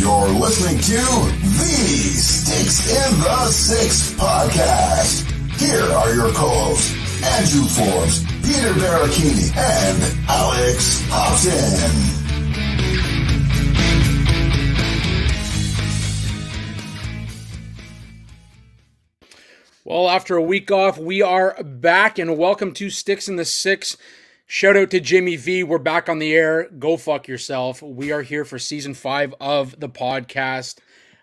You're listening to the Sticks in the Six podcast. Here are your co-hosts, Andrew Forbes, Peter Barricini, and Alex Hobson. Well, after a week off, we are back, and welcome to Sticks in the Six. Shout out to Jimmy V. We're back on the air. Go fuck yourself. We are here for season 5 of the podcast.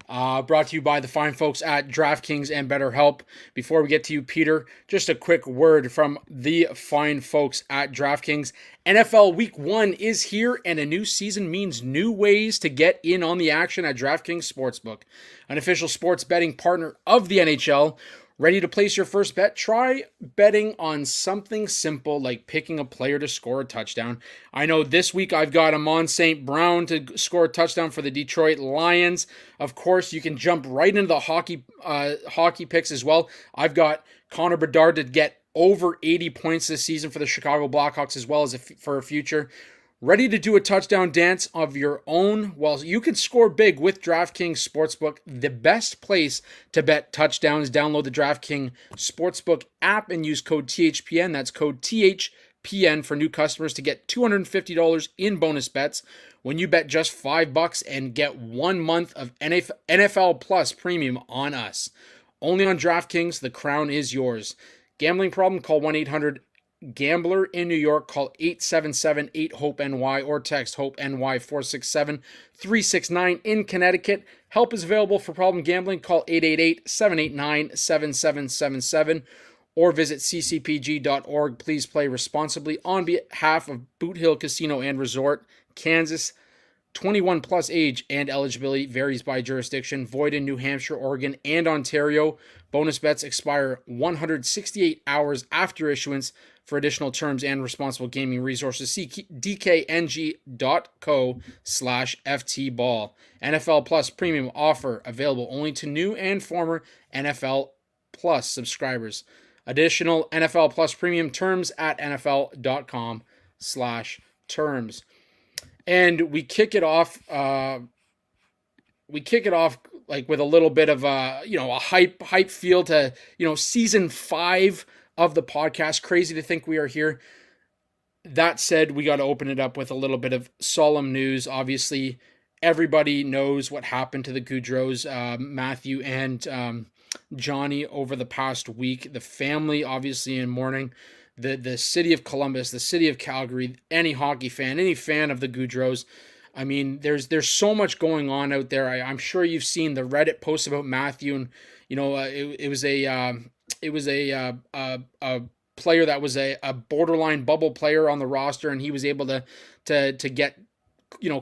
Brought to you by the fine folks at DraftKings and BetterHelp. Before we get to you, Peter, just a quick word from the fine folks at DraftKings. NFL Week 1 is here, and a new season means new ways to get in on the action at DraftKings Sportsbook, an official sports betting partner of the NHL. Ready to place your first bet? Try betting on something simple like picking a player to score a touchdown. I know this week I've got Amon St. Brown to score a touchdown for the Detroit Lions. Of course, you can jump right into the hockey picks as well. I've got Connor Bedard to get over 80 points this season for the Chicago Blackhawks as well as for a future. Ready to do a touchdown dance of your own? Well, you can score big with DraftKings Sportsbook, the best place to bet touchdowns. Download the DraftKings Sportsbook app and use code THPN. That's code THPN for new customers to get $250 in bonus bets when you bet just $5 and get 1 month of NFL Plus premium on us. Only on DraftKings, the crown is yours. Gambling problem? Call 1-800-GAMBLER. In New York, call 877-8-HOPE-NY or text HOPE-NY 467-369. In Connecticut, help is available for problem gambling. Call 888-789-7777 or visit ccpg.org. Please play responsibly on behalf of Boot Hill Casino and Resort, Kansas. 21 plus age and eligibility varies by jurisdiction. Void in New Hampshire, Oregon, and Ontario. Bonus bets expire 168 hours after issuance. For additional terms and responsible gaming resources, see dkng.co/ftball. NFL Plus premium offer available only to new and former NFL Plus subscribers. Additional NFL Plus premium terms at nfl.com/terms. And we kick it off like with a little bit of a hype feel to, season 5 of the podcast. Crazy to think we are here. That said, we got to open it up with a little bit of solemn news. Obviously, everybody knows what happened to the Gaudreaus, Matthew and Johnny, over the past week. The family obviously in mourning. The city of Columbus, the city of Calgary, any hockey fan, any fan of the Gaudreaus. I mean, there's so much going on out there. I'm sure you've seen the Reddit posts about Matthew, and it was a player that was a borderline bubble player on the roster, and he was able to get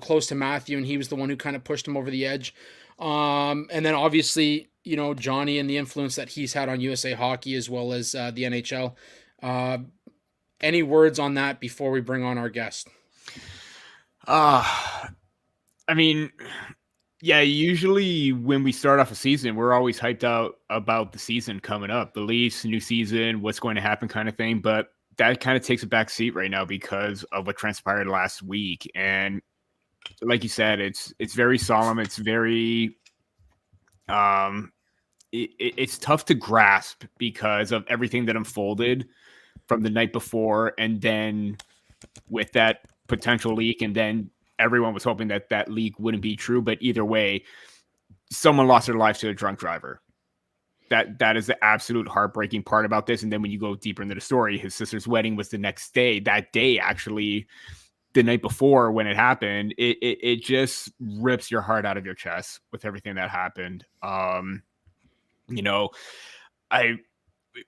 close to Matthew, and he was the one who kind of pushed him over the edge. And then obviously Johnny and the influence that he's had on USA Hockey as well as the NHL. Any words on that before we bring on our guest? Usually when we start off a season, we're always hyped out about the season coming up, the Leafs, new season, what's going to happen kind of thing. But that kind of takes a back seat right now because of what transpired last week. And like you said, it's very solemn. It's very, it's tough to grasp because of everything that unfolded from the night before, and then with that potential leak, and then everyone was hoping that that leak wouldn't be true. But either way, someone lost their life to a drunk driver. That is the absolute heartbreaking part about this. And then when you go deeper into the story, his sister's wedding was the next day. That day, actually, the night before when it happened, it just rips your heart out of your chest with everything that happened.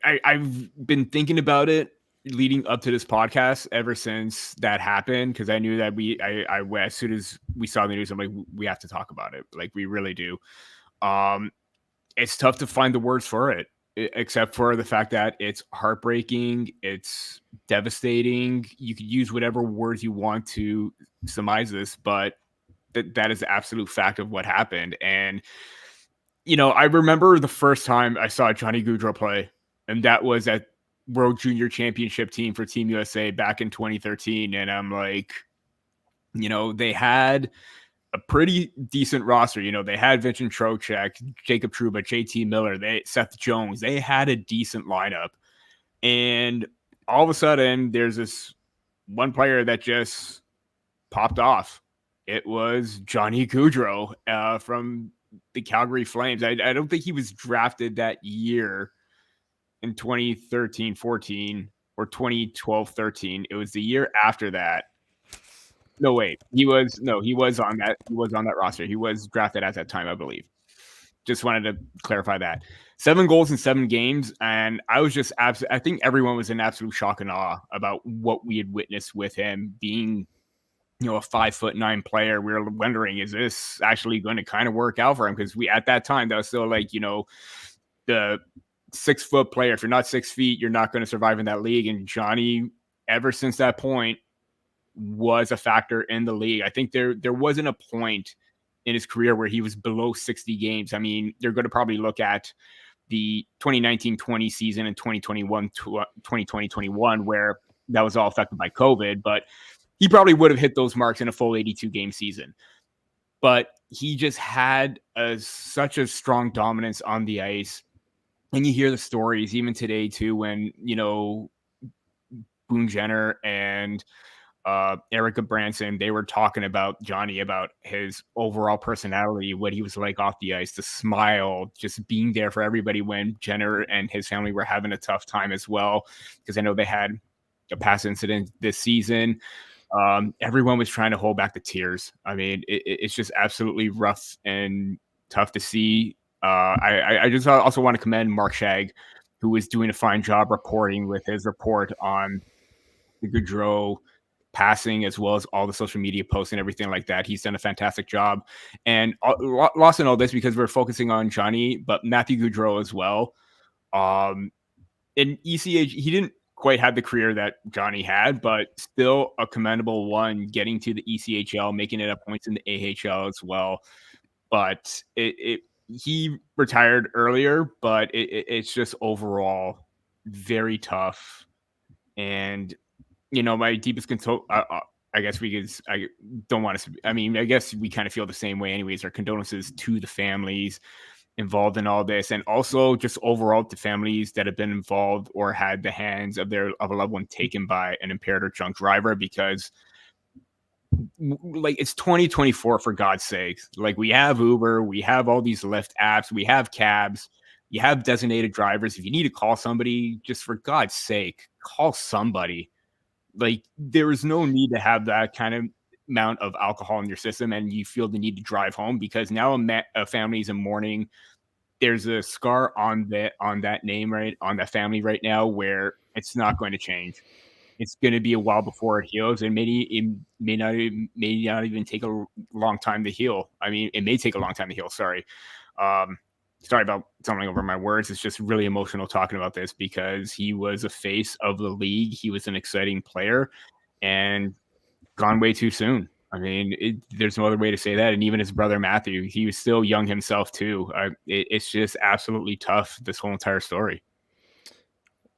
I've been thinking about it leading up to this podcast ever since that happened, because I knew that as soon as we saw the news, I'm like, we have to talk about it. Like, we really do. It's tough to find the words for it, except for the fact that it's heartbreaking. It's devastating. You could use whatever words you want to surmise this, but that is the absolute fact of what happened. And, I remember the first time I saw Johnny Gaudreau play, and that was at World Junior Championship team for Team USA back in 2013. And I'm like, they had a pretty decent roster. You know, they had Vincent Trocheck, Jacob Trouba, JT Miller, Seth Jones. They had a decent lineup. And all of a sudden, there's this one player that just popped off. It was Johnny Gaudreau from the Calgary Flames. I don't think he was drafted that year in 2013-14 or 2012-13. It was the year after that. No, wait. He was on that roster. He was drafted at that time, I believe. Just wanted to clarify that. 7 goals in 7 games, and I was just I think everyone was in absolute shock and awe about what we had witnessed with him being, you know, a 5'9" player. We were wondering, is this actually going to kind of work out for him? Because we, at that time, that was still like, you know, the 6-foot player. If you're not 6 feet, you're not going to survive in that league. And Johnny, ever since that point, was a factor in the league. I think there wasn't a point in his career where he was below 60 games. I mean, they're going to probably look at the 2019-20 season and 2020-21, where that was all affected by COVID, but he probably would have hit those marks in a full 82 game season. But he just had such a strong dominance on the ice. And you hear the stories even today too, when, you know, Boone Jenner and Erica Branson, they were talking about Johnny, about his overall personality, what he was like off the ice, the smile, just being there for everybody when Jenner and his family were having a tough time as well. Because I know they had a past incident this season. Everyone was trying to hold back the tears. I mean, it's just absolutely rough and tough to see. I just also want to commend Mark Shagg, who is doing a fine job reporting with his report on the Gaudreau passing, as well as all the social media posts and everything like that. He's done a fantastic job. And lost in all this, because we're focusing on Johnny, but Matthew Gaudreau as well. In ECH, he didn't quite have the career that Johnny had, but still a commendable one, getting to the ECHL, making it up points in the AHL as well. But he retired earlier, but it's just overall very tough. And, you know, my deepest I guess I don't want to, I mean, I guess we kind of feel the same way anyways. Our condolences to the families involved in all this, and also just overall to families that have been involved or had the hands of a loved one taken by an impaired or drunk driver, because like, it's 2024, for God's sakes. Like, we have Uber, we have all these Lyft apps, we have cabs, you have designated drivers. If you need to call somebody, just for God's sake, call somebody. Like, there is no need to have that kind of amount of alcohol in your system and you feel the need to drive home, because now a family is in mourning. There's a scar on that name, right, on that family right now, where it's not going to change. It's going to be a while before it heals, and it may not even take a long time to heal. I mean, it may take a long time to heal. Sorry about stumbling over my words. It's just really emotional talking about this, because he was a face of the league. He was an exciting player, and gone way too soon. I mean, there's no other way to say that. And even his brother Matthew, he was still young himself too. It's just absolutely tough, this whole entire story.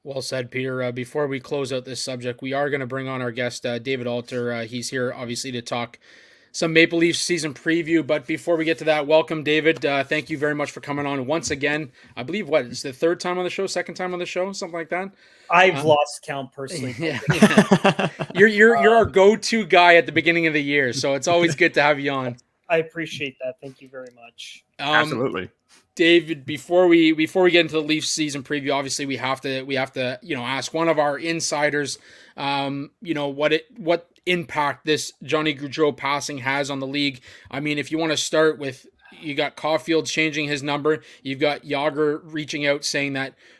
Well said, Peter. Before we close out this subject, we are going to bring on our guest, David Alter. He's here, obviously, to talk some Maple Leafs season preview. But before we get to that, welcome, David. Thank you very much for coming on once again. I believe, it's the third time on the show, second time on the show, something like that? I've lost count personally. Yeah. You're our go-to guy at the beginning of the year, so it's always good to have you on. I appreciate that. Thank you very much. Absolutely. David, before we get into the Leafs season preview, obviously we have to ask one of our insiders, what impact this Johnny Gaudreau passing has on the league. I mean, if you want to start with, you got Caulfield changing his number, you've got Yager reaching out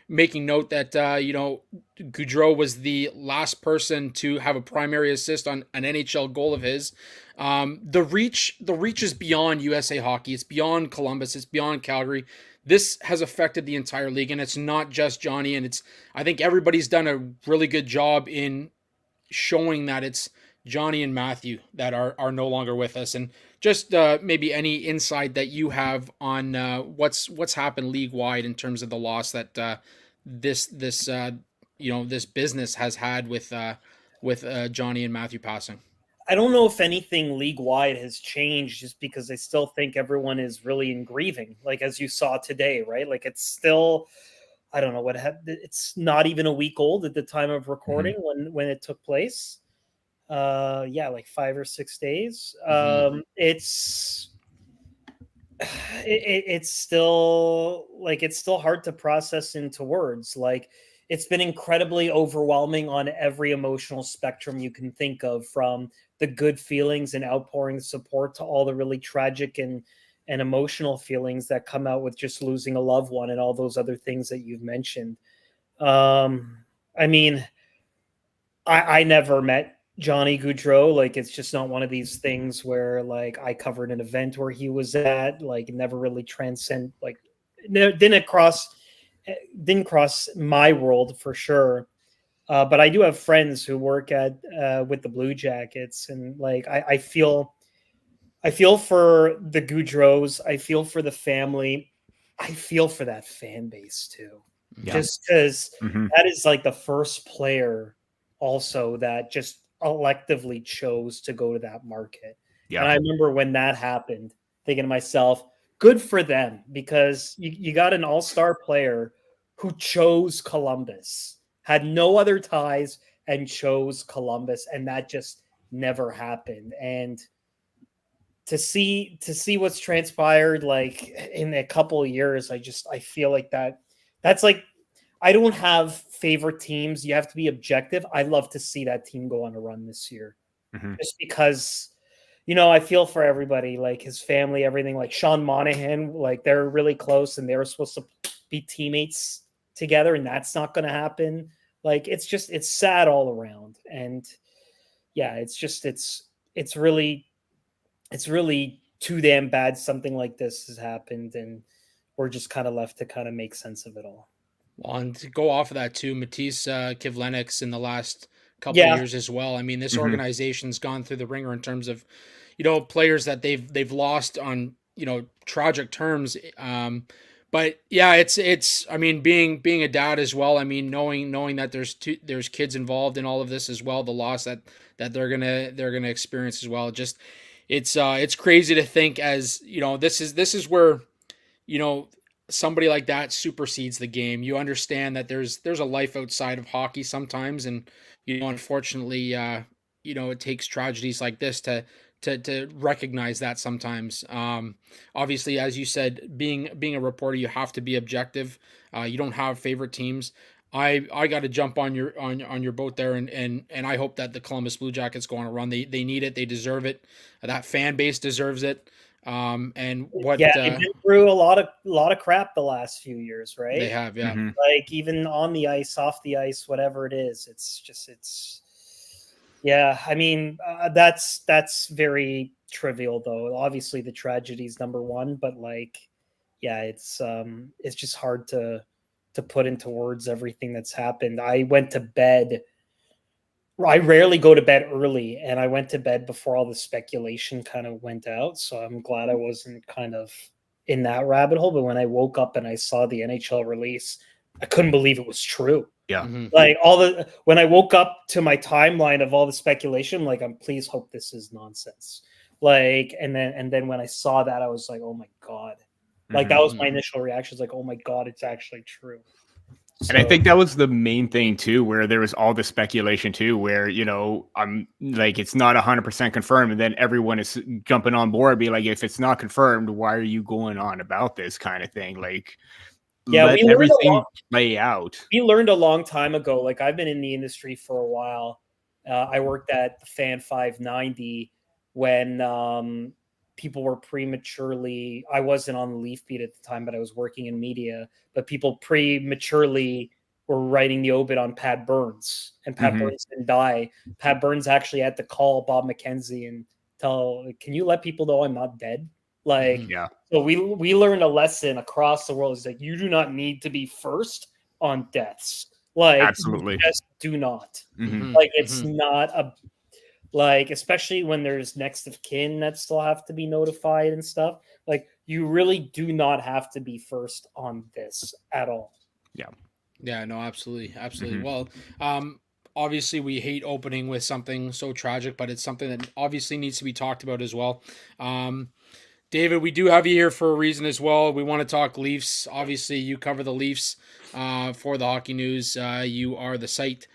making note that Gaudreau was the last person to have a primary assist on an NHL goal of his. The reach is beyond USA Hockey. It's beyond Columbus. It's beyond Calgary. This has affected the entire league, and it's not just Johnny. And I think everybody's done a really good job in showing that it's Johnny and Matthew that are no longer with us. And just maybe any insight that you have on what's happened league wide in terms of the loss that this business has had with Johnny and Matthew passing. I don't know if anything league-wide has changed, just because I still think everyone is really in grieving, like as you saw today, right? Like it's still, I don't know what it's not even a week old at the time of recording when it took place. Yeah, like 5 or 6 days. It's still like, it's still hard to process into words. Like, it's been incredibly overwhelming on every emotional spectrum you can think of, from the good feelings and outpouring support to all the really tragic and emotional feelings that come out with just losing a loved one and all those other things that you've mentioned. I mean, I never met Johnny Gaudreau. Like, it's just not one of these things where, like, I covered an event where he was at. Like, never really transcend. Like, didn't cross my world for sure. But I do have friends who work at with the Blue Jackets, and like I feel for the Gaudreaus. I feel for the family. I feel for that fan base too. Yeah. Just because that is like the first player also that just electively chose to go to that market. Yeah. And I remember when that happened, thinking to myself, good for them, because you got an all-star player who chose Columbus, had no other ties, and chose Columbus, and that just never happened. And to see what's transpired, like in a couple of years, I feel like that's like, I don't have favorite teams. You have to be objective. I'd love to see that team go on a run this year, just because, I feel for everybody, like his family, everything. Like Sean Monahan, like they're really close and they were supposed to be teammates together, and that's not going to happen. Like, it's sad all around. And yeah, it's really too damn bad something like this has happened, and we're just kind of left to kind of make sense of it all. Well, and to go off of that too, Matisse Kivlenix in the last couple of years as well. I mean, this organization's gone through the ringer in terms of, players that they've lost on, tragic terms. But yeah, it's I mean, being a dad as well. I mean, knowing that there's kids involved in all of this as well, the loss that they're gonna experience as well. Just it's crazy to think, as this is where somebody like that supersedes the game. You understand that there's a life outside of hockey sometimes, and unfortunately, it takes tragedies like this to recognize that sometimes. Obviously, as you said, being a reporter, you have to be objective. You don't have favorite teams. I got to jump on your boat there, and I hope that the Columbus Blue Jackets go on a run. They need it. They deserve it. That fan base deserves it. And what? They've been through a lot of crap the last few years, right? They have, yeah. Like, even on the ice, off the ice, whatever it is, yeah. I mean, that's very trivial, though. Obviously, the tragedy is number one, but like, yeah, it's just hard to put into words everything that's happened. I went to bed. I rarely go to bed early, and I went to bed before all the speculation kind of went out. So I'm glad I wasn't kind of in that rabbit hole. But when I woke up and I saw the NHL release, I couldn't believe it was true. Yeah. Like, when I woke up to my timeline of all the speculation, like, please hope this is nonsense. Like, and then when I saw that, I was like, oh my God. Like, that was my initial reaction. It's like, oh my God, it's actually true. And I think that was the main thing too, where there was all the speculation too, where, I'm like, it's not 100% confirmed. And then everyone is jumping on board, be like, if it's not confirmed, why are you going on about this kind of thing? Like, yeah, let everything play out. We learned a long time ago. Like, I've been in the industry for a while. I worked at the Fan 590 when people were prematurely, I wasn't on the Leaf beat at the time, but I was working in media, but people prematurely were writing the obit on Pat Burns, and Pat Burns didn't die. Pat Burns actually had to call Bob McKenzie and tell, can you let people know I'm not dead? Like, so we learned a lesson across the world. Is like, you do not need to be first on deaths. Like, absolutely, just do not. Like, it's not a, like, especially when there's next of kin that still have to be notified and stuff. Like, you really do not have to be first on this at all. Yeah, no, absolutely. Well, obviously we hate opening with something so tragic, but it's something that obviously needs to be talked about as well. David, we do have you here for a reason as well. We want to talk Leafs. Obviously, you cover the Leafs for the Hockey News. You are the site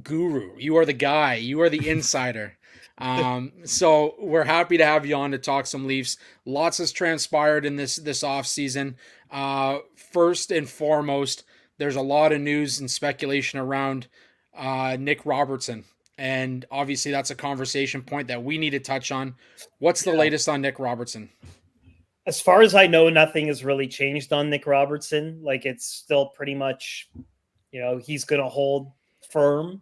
guru. You are the guy. You are the insider. So we're happy to have you on to talk some Leafs. Lots has transpired in this off season. First and foremost, there's a lot of news and speculation around Nick Robertson. And obviously, that's a conversation point that we need to touch on. What's the latest on Nick Robertson? As far as I know, nothing has really changed on Nick Robertson. Like, it's still pretty much, he's going to hold firm.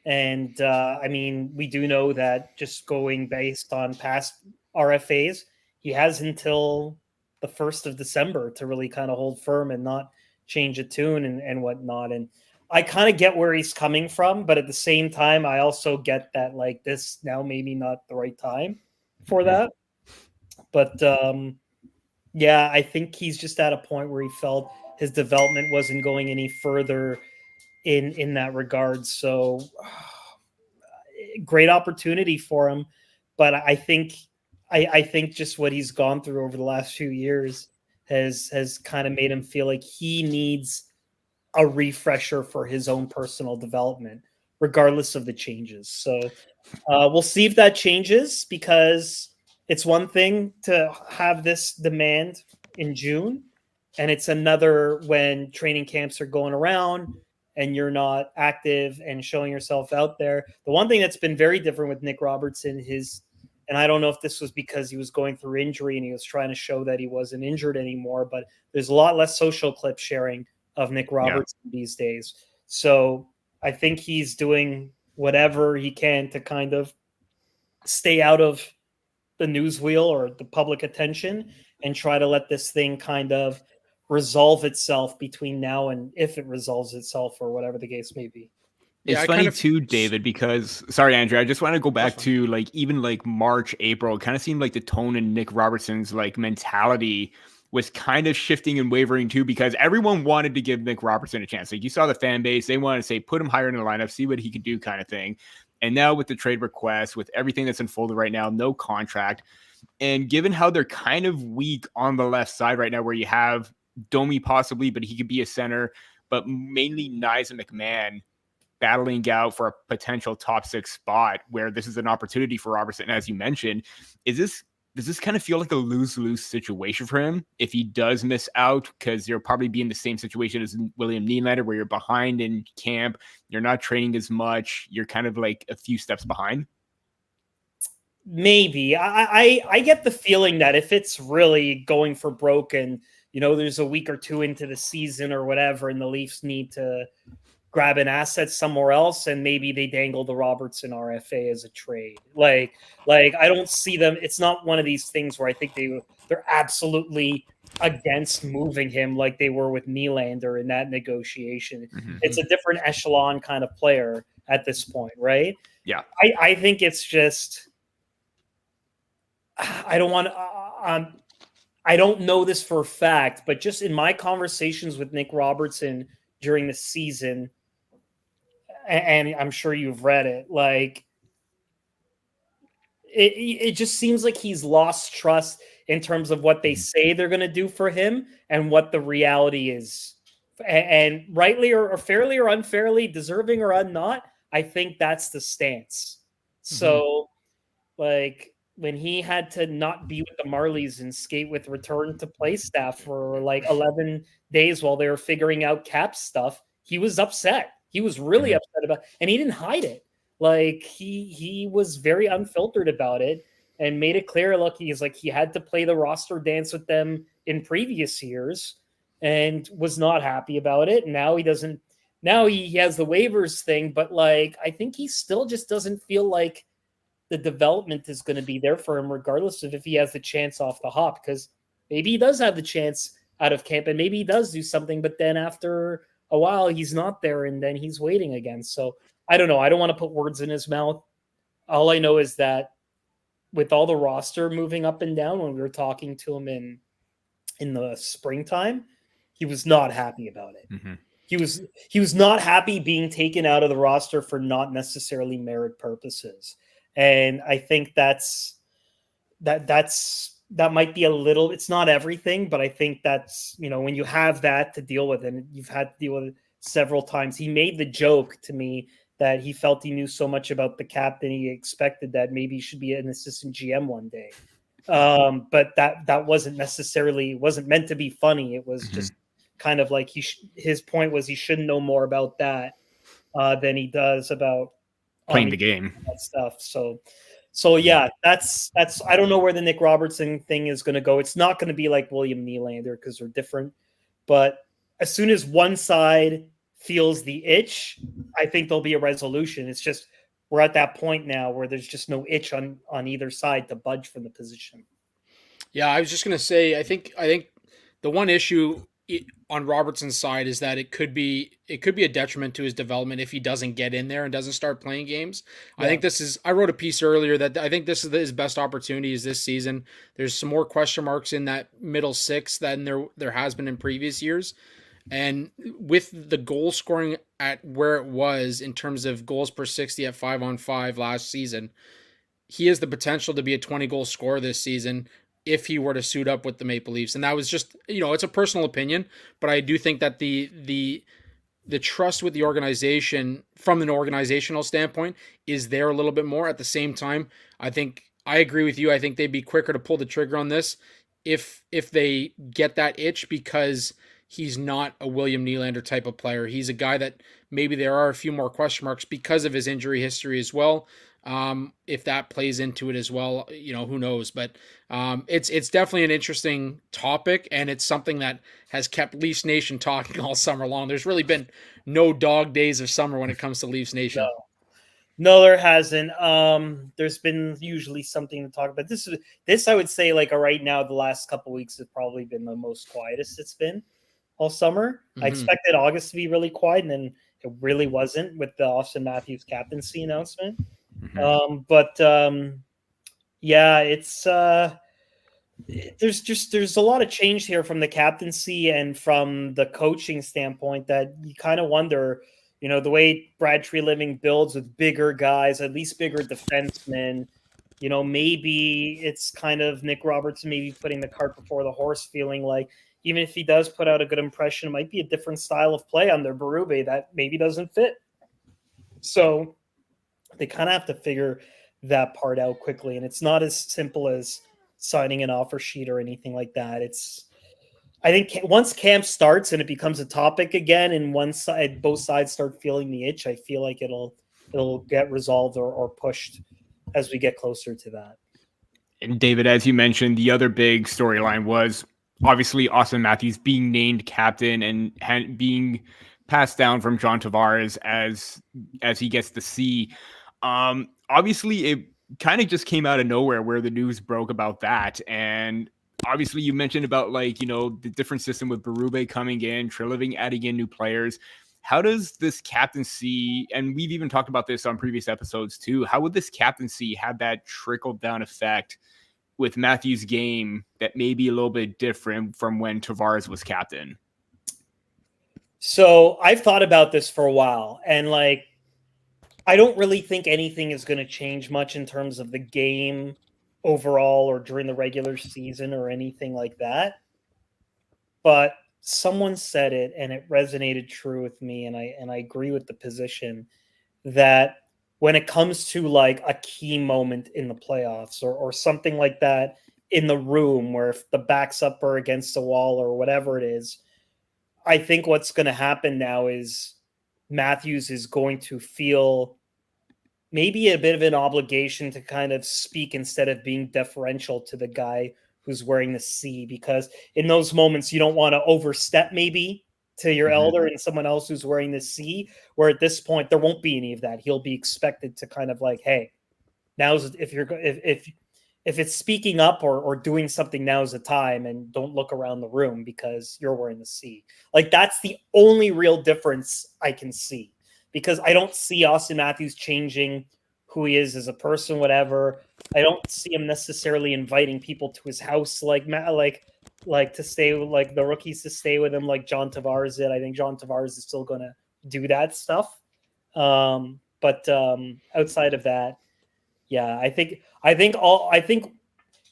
And I mean, we do know that just going based on past RFAs, he has until the 1st of December to really kind of hold firm and not change a tune and whatnot. And I kind of get where he's coming from, but at the same time, I also get that like this now maybe not the right time for that. But yeah, I think he's just at a point where he felt his development wasn't going any further in that regard. So great opportunity for him, but I think just what he's gone through over the last few years has kind of made him feel like he needs a refresher for his own personal development, regardless of the changes. So we'll see if that changes, because it's one thing to have this demand in June, and it's another when training camps are going around and you're not active and showing yourself out there. The one thing that's been very different with Nick Robertson is, and I don't know if this was because he was going through injury and he was trying to show that he wasn't injured anymore, but there's a lot less social clip sharing of Nick Robertson these days. So I think he's doing whatever he can to kind of stay out of the news wheel or the public attention and try to let this thing kind of resolve itself between now and if it resolves itself or whatever the case may be. It's funny too, David, because sorry, Andrew, I just want to go back to like even like March, April. It kind of seemed like the tone in Nick Robertson's like mentality was kind of shifting and wavering too, because everyone wanted to give Nick Robertson a chance. Like you saw the fan base, they wanted to say, put him higher in the lineup, see what he could do kind of thing. And now with the trade request, with everything that's unfolded right now, no contract. And given how they're kind of weak on the left side right now, where you have Domi possibly, but he could be a center, but mainly Nyes and McMahon battling out for a potential top 6 spot, where this is an opportunity for Robertson. As you mentioned, does this kind of feel like a lose-lose situation for him if he does miss out? Because you'll probably be in the same situation as William Nylander, where you're behind in camp, you're not training as much, you're kind of like a few steps behind. Maybe. I get the feeling that if it's really going for broke and, there's a week or two into the season or whatever, and the Leafs need to grab an asset somewhere else, and maybe they dangle the Robertson RFA as a trade. Like I don't see them. It's not one of these things where I think they're absolutely against moving him like they were with Nylander in that negotiation. Mm-hmm. It's a different echelon kind of player at this point, right? Yeah. I think it's just, I don't want to, I don't know this for a fact, but just in my conversations with Nick Robertson during the season, and I'm sure you've read it, like it just seems like he's lost trust in terms of what they say they're going to do for him and what the reality is. And rightly or fairly or unfairly, deserving or not, I think that's the stance. So, like, when he had to not be with the Marlies and skate with return to play staff for like 11 days while they were figuring out cap stuff, he was upset. He was really upset about it, and he didn't hide it. Like he was very unfiltered about it and made it clear. Look, he's like, he had to play the roster dance with them in previous years and was not happy about it. And now he doesn't, now he has the waivers thing, but like, I think he still just doesn't feel like the development is going to be there for him, regardless of if he has the chance off the hop, because maybe he does have the chance out of camp and maybe he does do something, but then after a while he's not there and then he's waiting again. So I don't know. I don't want to put words in his mouth. All I know is that with all the roster moving up and down, when we were talking to him in the springtime, he was not happy about it. he was not happy being taken out of the roster for not necessarily merit purposes. And I think that might be a little, it's not everything, but I think that's, when you have that to deal with, and you've had to deal with it several times. He made the joke to me that he felt he knew so much about the captain, he expected that maybe he should be an assistant GM one day. But that wasn't meant to be funny. It was just kind of like his point was he shouldn't know more about that than he does about playing the game, that stuff. So yeah, that's I don't know where the Nick Robertson thing is going to go. It's not going to be like William Nylander because they're different. But as soon as one side feels the itch, I think there'll be a resolution. It's just we're at that point now where there's just no itch on either side to budge from the position. Yeah, I was just going to say, I think the one issue on Robertson's side is that it could be a detriment to his development if he doesn't get in there and doesn't start playing games. Yeah. I wrote a piece earlier that I think this is his best opportunity is this season. There's some more question marks in that middle six than there has been in previous years. And with the goal scoring at where it was in terms of goals per 60 at 5-on-5 last season, he has the potential to be a 20-goal scorer this season if he were to suit up with the Maple Leafs. And that was just, it's a personal opinion, but I do think that the trust with the organization from an organizational standpoint is there a little bit more. At the same time, I agree with you. I think they'd be quicker to pull the trigger on this if they get that itch, because he's not a William Nylander type of player. He's a guy that maybe there are a few more question marks because of his injury history as well. If that plays into it as well, who knows? But it's definitely an interesting topic, and it's something that has kept Leafs Nation talking all summer long. There's really been no dog days of summer when it comes to Leafs Nation. No, there hasn't. There's been usually something to talk about. This I would say, like right now, the last couple of weeks has probably been the most quietest it's been all summer. I expected August to be really quiet, and then it really wasn't with the Austin Matthews captaincy announcement. Yeah, it's there's a lot of change here from the captaincy and from the coaching standpoint that you kind of wonder, the way Brad Treliving builds with bigger guys, at least bigger defensemen, maybe it's kind of Nick Robertson maybe putting the cart before the horse, feeling like even if he does put out a good impression, it might be a different style of play under Berube that maybe doesn't fit. So they kind of have to figure that part out quickly. And it's not as simple as signing an offer sheet or anything like that. I think once camp starts and it becomes a topic again, and both sides start feeling the itch, I feel like it'll get resolved or pushed as we get closer to that. And David, as you mentioned, the other big storyline was obviously Austin Matthews being named captain and being passed down from John Tavares as he gets the C. Obviously, it kind of just came out of nowhere where the news broke about that. And obviously, you mentioned about the different system with Berube coming in, Treliving adding in new players. How does this captaincy, and we've even talked about this on previous episodes too, how would this captaincy have that trickle-down effect with Matthews' game that may be a little bit different from when Tavares was captain? So I've thought about this for a while, and I don't really think anything is going to change much in terms of the game overall or during the regular season or anything like that. But someone said it, and it resonated true with me, and I agree with the position that when it comes to a key moment in the playoffs or something like that in the room where if the back's up or against the wall or whatever it is, I think what's going to happen now is Matthews is going to feel maybe a bit of an obligation to kind of speak instead of being deferential to the guy who's wearing the C, because in those moments you don't want to overstep maybe to your elder and someone else who's wearing the C, where at this point there won't be any of that. He'll be expected to kind of hey, now's if it's speaking up or doing something, now's the time, and don't look around the room because you're wearing the C. That's the only real difference I can see, because I don't see Austin Matthews changing who he is as a person, whatever. I don't see him necessarily inviting people to his house like to stay with like the rookies to stay with him, like John Tavares did. I think John Tavares is still going to do that stuff. But outside of that, yeah, I think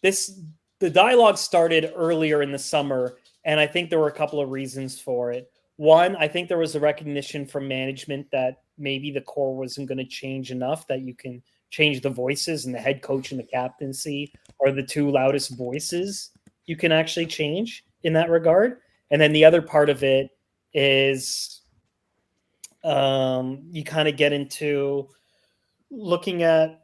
this the dialogue started earlier in the summer, and I think there were a couple of reasons for it. One, I think there was a recognition from management that maybe the core wasn't going to change enough that you can change the voices, and the head coach and the captaincy are the two loudest voices you can actually change in that regard. And then the other part of it is you kind of get into looking at.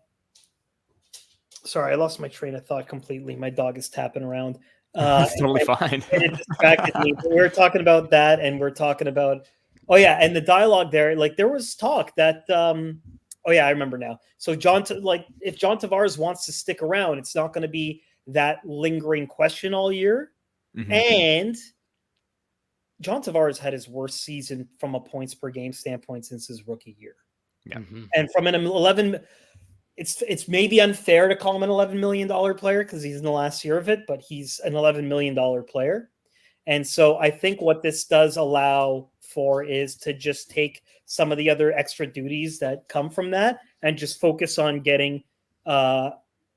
Sorry, I lost my train of thought completely. My dog is tapping around. It's totally fine. It distracted me. We were talking about that, and we're talking about, oh yeah, and the dialogue there. Like there was talk that, oh yeah, I remember now. So if John Tavares wants to stick around, it's not going to be that lingering question all year. Mm-hmm. And John Tavares had his worst season from a points per game standpoint since his rookie year. Yeah, mm-hmm. And from an 11. It's maybe unfair to call him an $11 million player because he's in the last year of it, but he's an $11 million player. And so I think what this does allow for is to just take some of the other extra duties that come from that and just focus on getting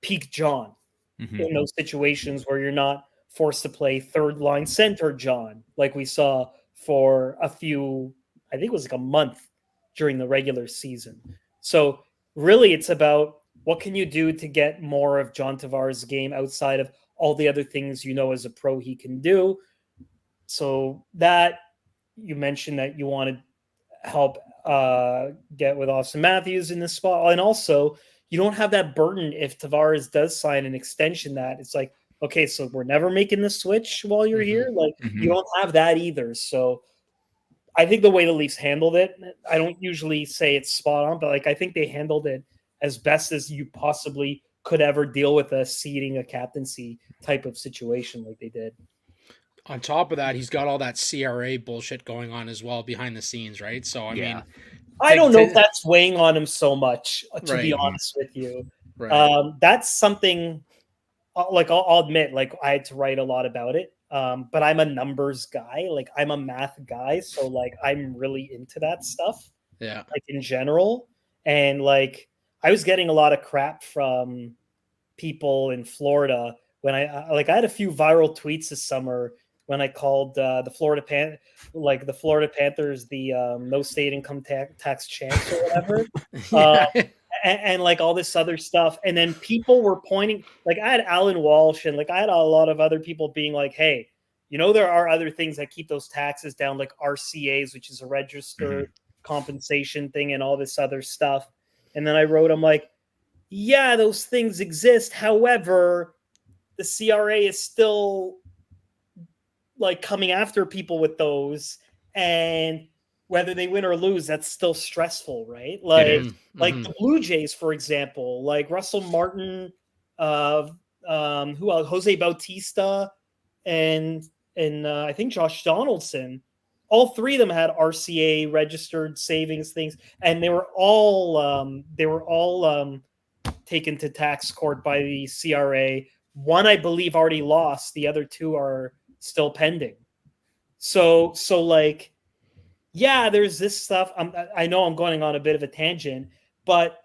peak John in those situations where you're not forced to play third line center John, like we saw for a few, I think it was like a month during the regular season. So really, it's about what can you do to get more of John Tavares' game outside of all the other things you know as a pro he can do. So that you mentioned that you want to help get with Austin Matthews in this spot. And also, you don't have that burden if Tavares does sign an extension that it's like, okay, so we're never making the switch while you're here. Like you don't have that either. So I think the way the Leafs handled it, I don't usually say it's spot on, but like I think they handled it as best as you possibly could ever deal with a seeding a captaincy type of situation like they did. On top of that, he's got all that CRA bullshit going on as well behind the scenes, right? So I mean, I don't know if that's weighing on him so much, to be honest with you. Right. That's something like I'll admit, like I had to write a lot about it. But I'm a numbers guy, like I'm a math guy, so like I'm really into that stuff. Yeah, like in general. And like I was getting a lot of crap from people in Florida when I had a few viral tweets this summer when I called the Florida Panthers the no state income tax champs or whatever. And like all this other stuff. And then people were pointing, like I had Alan Walsh and like I had a lot of other people being like, hey, you know, there are other things that keep those taxes down, like RCAs, which is a registered compensation thing and all this other stuff. And then I wrote, I'm like, yeah, those things exist. However, the CRA is still like coming after people with those. And whether they win or lose, that's still stressful, right? Like, like the Blue Jays, for example, like Russell Martin, who else? Jose Bautista, and I think Josh Donaldson. All three of them had RCA registered savings things, and they were all taken to tax court by the CRA. One, I believe, already lost. The other two are still pending. So like. Yeah, there's this stuff. I know I'm going on a bit of a tangent, but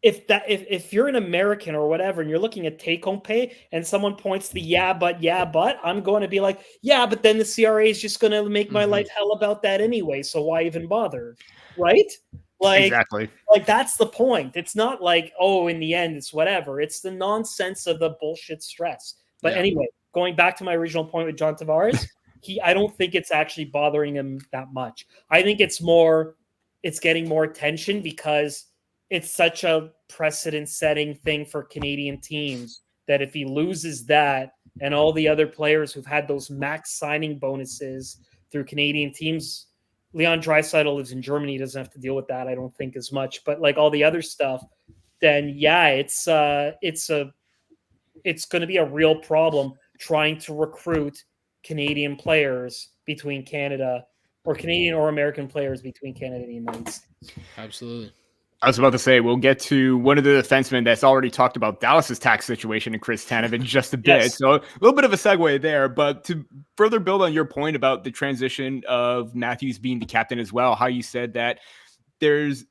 if you're an American or whatever, and you're looking at take-home pay, and someone points the yeah, but I'm going to be like, yeah, but then the CRA is just going to make my life hell about that anyway. So why even bother, right? Like exactly. Like that's the point. It's not like, oh, in the end, it's whatever. It's the nonsense of the bullshit stress. But anyway, going back to my original point with John Tavares. I don't think it's actually bothering him that much. I think it's getting more attention because it's such a precedent-setting thing for Canadian teams that if he loses that and all the other players who've had those max signing bonuses through Canadian teams, Leon Draisaitl lives in Germany, he doesn't have to deal with that, I don't think, as much. But like all the other stuff, then yeah, it's going to be a real problem trying to recruit Canadian players between Canada or Canadian or American players between Canada and the United States. Absolutely. I was about to say, we'll get to one of the defensemen that's already talked about Dallas's tax situation and Chris Tanev in just a bit. Yes. So a little bit of a segue there, but to further build on your point about the transition of Matthews being the captain as well, how you said that there's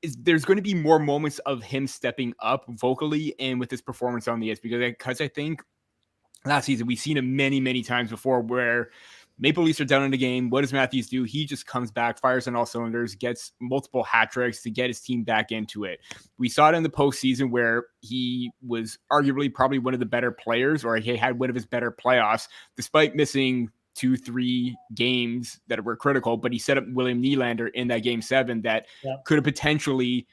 going to be more moments of him stepping up vocally and with his performance on the ice, because I think last season we've seen him many, many times before where Maple Leafs are down in the game. What does Matthews do? He just comes back, fires on all cylinders, gets multiple hat tricks to get his team back into it. We saw it in the postseason where he was arguably probably one of the better players, or he had one of his better playoffs, despite missing 2-3 games that were critical. But he set up William Nylander in that game 7 that could have potentially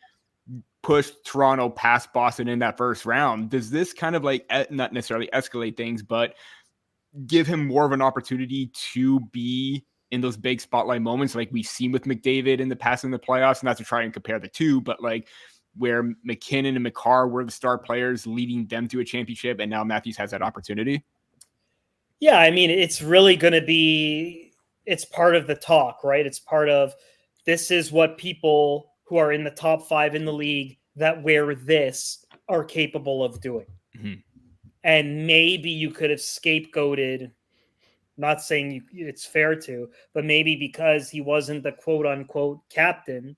pushed Toronto past Boston in that first round. Does this kind of like not necessarily escalate things, but give him more of an opportunity to be in those big spotlight moments like we've seen with McDavid in the past in the playoffs? Not to try and compare the two, but like where McKinnon and McCarr were the star players leading them to a championship, and now Matthews has that opportunity. Yeah, I mean, it's really going to be, it's part of the talk, right? It's part of, this is what people who are in the top 5 in the league that wear this are capable of doing. Mm-hmm. And maybe you could have scapegoated, not saying it's fair to, but maybe because he wasn't the quote unquote captain,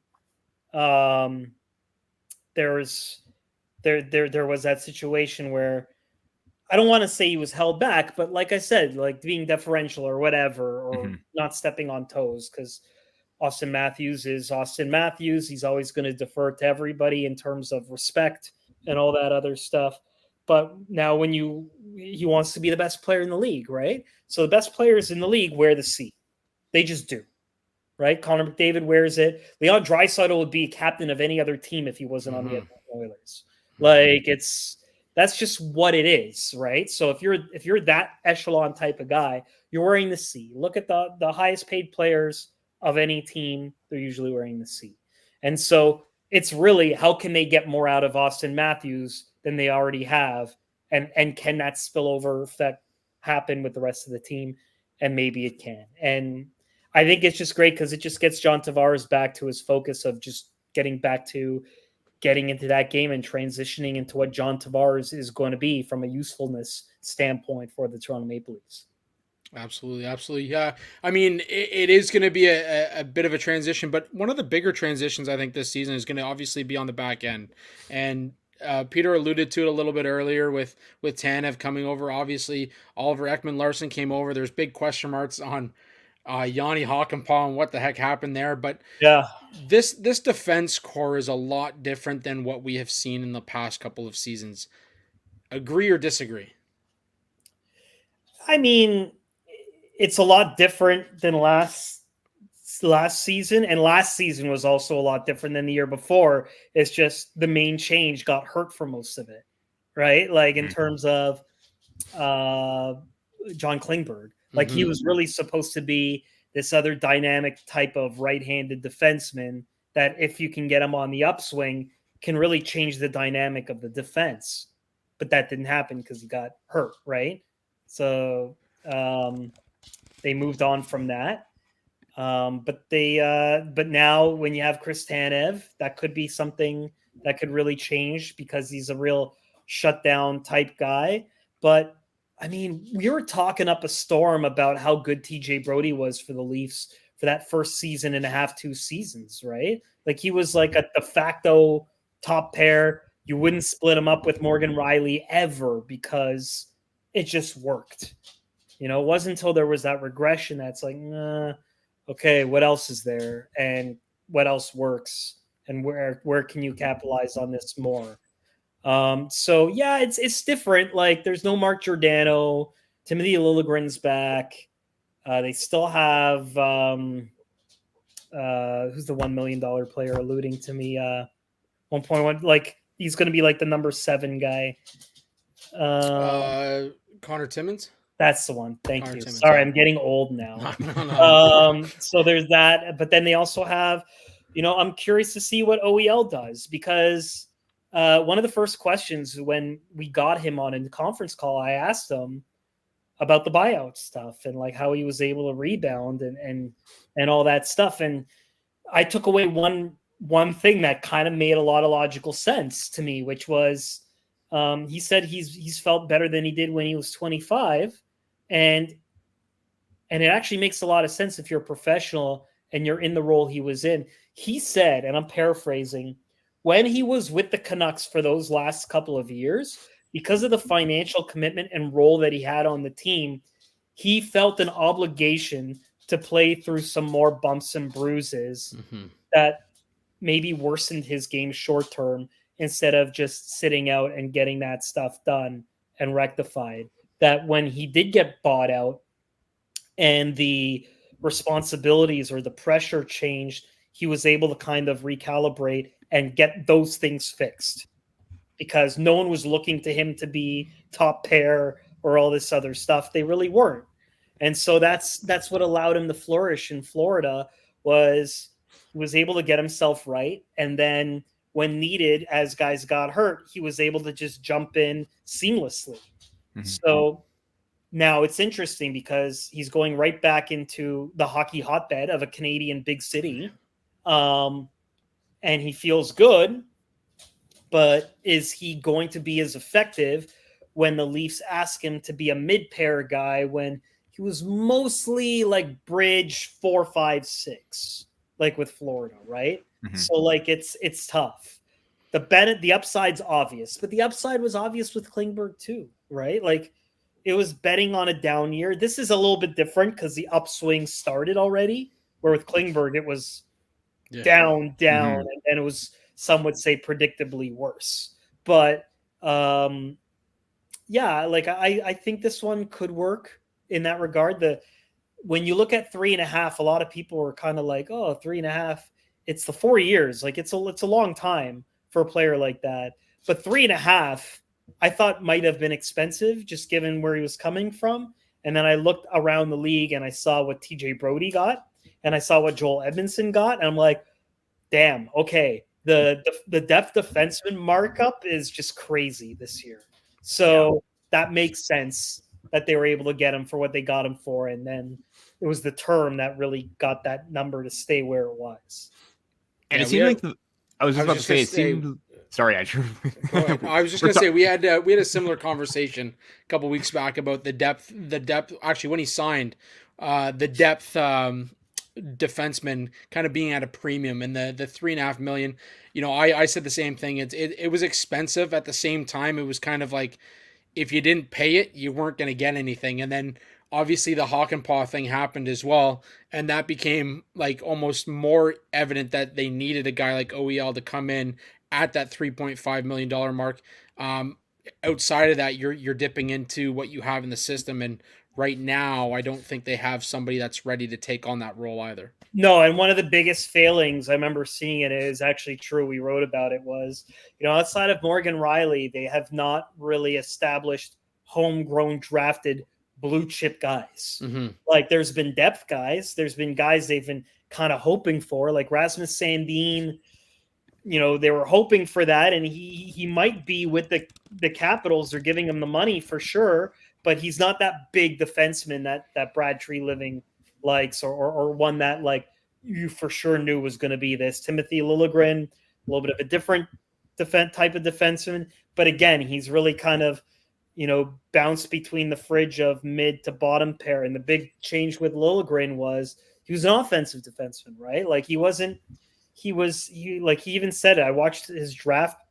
there was that situation where, I don't want to say he was held back, but like I said, like being deferential or whatever, or not stepping on toes, because Austin Matthews is Austin Matthews. He's always going to defer to everybody in terms of respect and all that other stuff. But now he wants to be the best player in the league, right? So the best players in the league wear the C. They just do, right? Connor McDavid wears it. Leon Draisaitl would be captain of any other team if he wasn't on the Edmonton Oilers. Like that's just what it is, right? So if you're that echelon type of guy, you're wearing the C. Look at the highest paid players of any team, they're usually wearing the C. And so it's really, how can they get more out of Austin Matthews than they already have? And can that spillover effect happen with the rest of the team? And maybe it can. And I think it's just great because it just gets John Tavares back to his focus of just getting back to getting into that game and transitioning into what John Tavares is going to be from a usefulness standpoint for the Toronto Maple Leafs. Absolutely. Yeah. I mean, it is going to be a bit of a transition, but one of the bigger transitions I think this season is going to obviously be on the back end. And Peter alluded to it a little bit earlier with Tanev coming over. Obviously, Oliver Ekman-Larsson came over. There's big question marks on Yanni Hakanpää and what the heck happened there. But yeah, this defense core is a lot different than what we have seen in the past couple of seasons. Agree or disagree? I mean, it's a lot different than last season, and last season was also a lot different than the year before. It's just the main change got hurt for most of it, right? Like in terms of John Klingberg, like he was really supposed to be this other dynamic type of right-handed defenseman that if you can get him on the upswing can really change the dynamic of the defense. But that didn't happen because he got hurt, right? So they moved on from that. But now when you have Chris Tanev, that could be something that could really change because he's a real shutdown type guy. But I mean, we were talking up a storm about how good TJ Brody was for the Leafs for that first season and a half, 2 seasons, right? Like he was like a de facto top pair. You wouldn't split him up with Morgan Riley ever because it just worked. You know, it wasn't until there was that regression that's like, okay, what else is there and what else works and where can you capitalize on this more? So yeah, it's different. Like there's no Mark Giordano, Timothy Liljegren's back. They still have who's the $1 million player alluding to me? 1.1, like he's going to be like the number 7 guy. Connor Timmins. That's the one. Thank Connor you. Timmins, Sorry, yeah. I'm getting old now. No. So there's that. But then they also have, you know, I'm curious to see what OEL does because one of the first questions when we got him on a conference call, I asked him about the buyout stuff and like how he was able to rebound and all that stuff. And I took away one one thing that kind of made a lot of logical sense to me, which was he said he's felt better than he did when he was 25, and it actually makes a lot of sense if you're a professional and you're in the role he was in. He said, and I'm paraphrasing, when he was with the Canucks for those last couple of years, because of the financial commitment and role that he had on the team, he felt an obligation to play through some more bumps and bruises that maybe worsened his game short term instead of just sitting out and getting that stuff done and rectified. That when he did get bought out and the responsibilities or the pressure changed, he was able to kind of recalibrate and get those things fixed because no one was looking to him to be top pair or all this other stuff. They really weren't. And so that's what allowed him to flourish in Florida. Was he was able to get himself right, and then when needed, as guys got hurt, he was able to just jump in seamlessly. So now it's interesting because he's going right back into the hockey hotbed of a Canadian big city, and he feels good. But is he going to be as effective when the Leafs ask him to be a mid-pair guy when he was mostly like bridge 4, 5, 6, like with Florida, right? So like it's tough. The upside's obvious, but the upside was obvious with Klingberg too, right? Like it was betting on a down year. This is a little bit different because the upswing started already, where with Klingberg it was down, and then it was, some would say, predictably worse. But yeah, like I think this one could work in that regard. When you look at 3.5, a lot of people were kind of like, oh, 3.5, it's the 4 years. Like it's a long time for a player like that. But 3.5, I thought might have been expensive just given where he was coming from. And then I looked around the league and I saw what TJ Brody got and I saw what Joel Edmondson got. And I'm like, damn, okay. The depth defenseman markup is just crazy this year. So that makes sense that they were able to get him for what they got him for. And then it was the term that really got that number to stay where it was. And it seemed like I was just about to say, it seemed. Sorry, Andrew. I was just going to say we had a similar conversation a couple weeks back about the depth. Actually, when he signed, the depth defenseman kind of being at a premium, and the $3.5 million. You know, I said the same thing. It was expensive. At the same time, it was kind of like if you didn't pay it, you weren't going to get anything. And then obviously the Hakanpää thing happened as well, and that became like almost more evident that they needed a guy like OEL to come in at that $3.5 million mark. Outside of that, you're dipping into what you have in the system, and right now, I don't think they have somebody that's ready to take on that role either. No, and one of the biggest failings, I remember seeing it, is actually true. We wrote about it, was, outside of Morgan Riley, they have not really established homegrown drafted blue chip guys. Like there's been depth guys. There's been guys they've been kind of hoping for, like Rasmus Sandin. They were hoping for that, and he might be with the Capitals. They're giving him the money for sure, but he's not that big defenseman that Brad Treliving likes, or one that like you for sure knew was going to be this. Timothy Liljegren, a little bit of a different type of defenseman, but again, he's really kind of bounced between the fridge of mid to bottom pair. And the big change with Liljegren was he was an offensive defenseman, right? Like he even said it. I watched his draft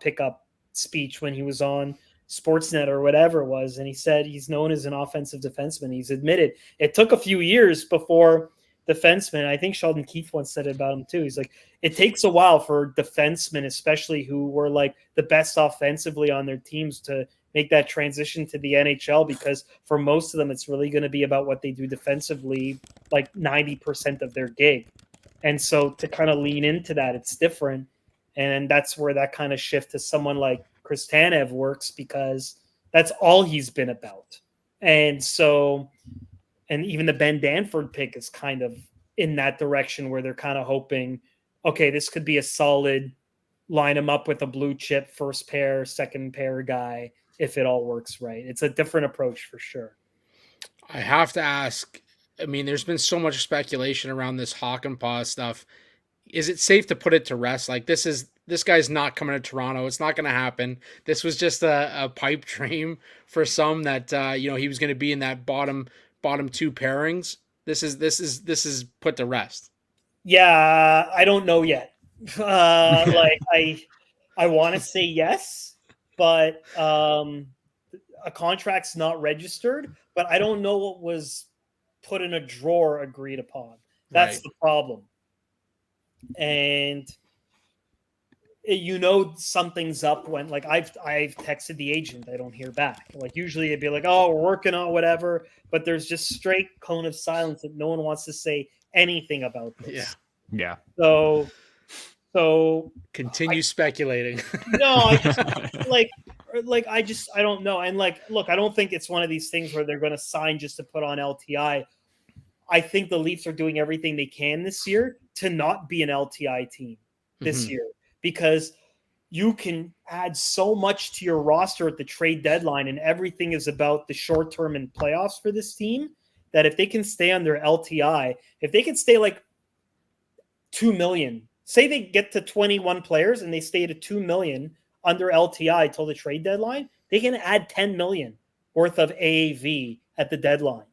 pickup speech when he was on Sportsnet or whatever it was, and he said he's known as an offensive defenseman. He's admitted it took a few years before defensemen. I think Sheldon Keefe once said it about him too. He's like, it takes a while for defensemen, especially who were like the best offensively on their teams, to make that transition to the NHL, because for most of them, it's really going to be about what they do defensively, like 90% of their gig. And so to kind of lean into that, it's different. And that's where that kind of shift to someone like Chris Tanev works, because that's all he's been about. And so, and even the Ben Danford pick is kind of in that direction, where they're kind of hoping, okay, this could be a solid line him up with a blue chip first pair, second pair guy, if it all works right. It's a different approach for sure. I have to ask, I mean, there's been so much speculation around this Hakanpää stuff. is it safe to put it to rest? Like this guy's not coming to Toronto. It's not going to happen. This was just a pipe dream for some that he was going to be in that bottom two pairings. This is put to rest. Yeah, I don't know yet. Like I want to say yes, but a contract's not registered. But I don't know what was put in a drawer agreed upon. That's the problem. And something's up when, like, I've texted the agent, I don't hear back. Like usually it'd be like, oh, we're working on whatever, but there's just straight cone of silence that no one wants to say anything about this. Yeah. So continue speculating. No, I just I don't know. And like, look, I don't think it's one of these things where they're going to sign just to put on LTI. I think the Leafs are doing everything they can this year to not be an LTI team this year, because you can add so much to your roster at the trade deadline, and everything is about the short term and playoffs for this team, that if they can stay on their LTI, if they can stay like 2 million, say they get to 21 players and they stay at 2 million under LTI till the trade deadline, they can add 10 million worth of AAV at the deadline.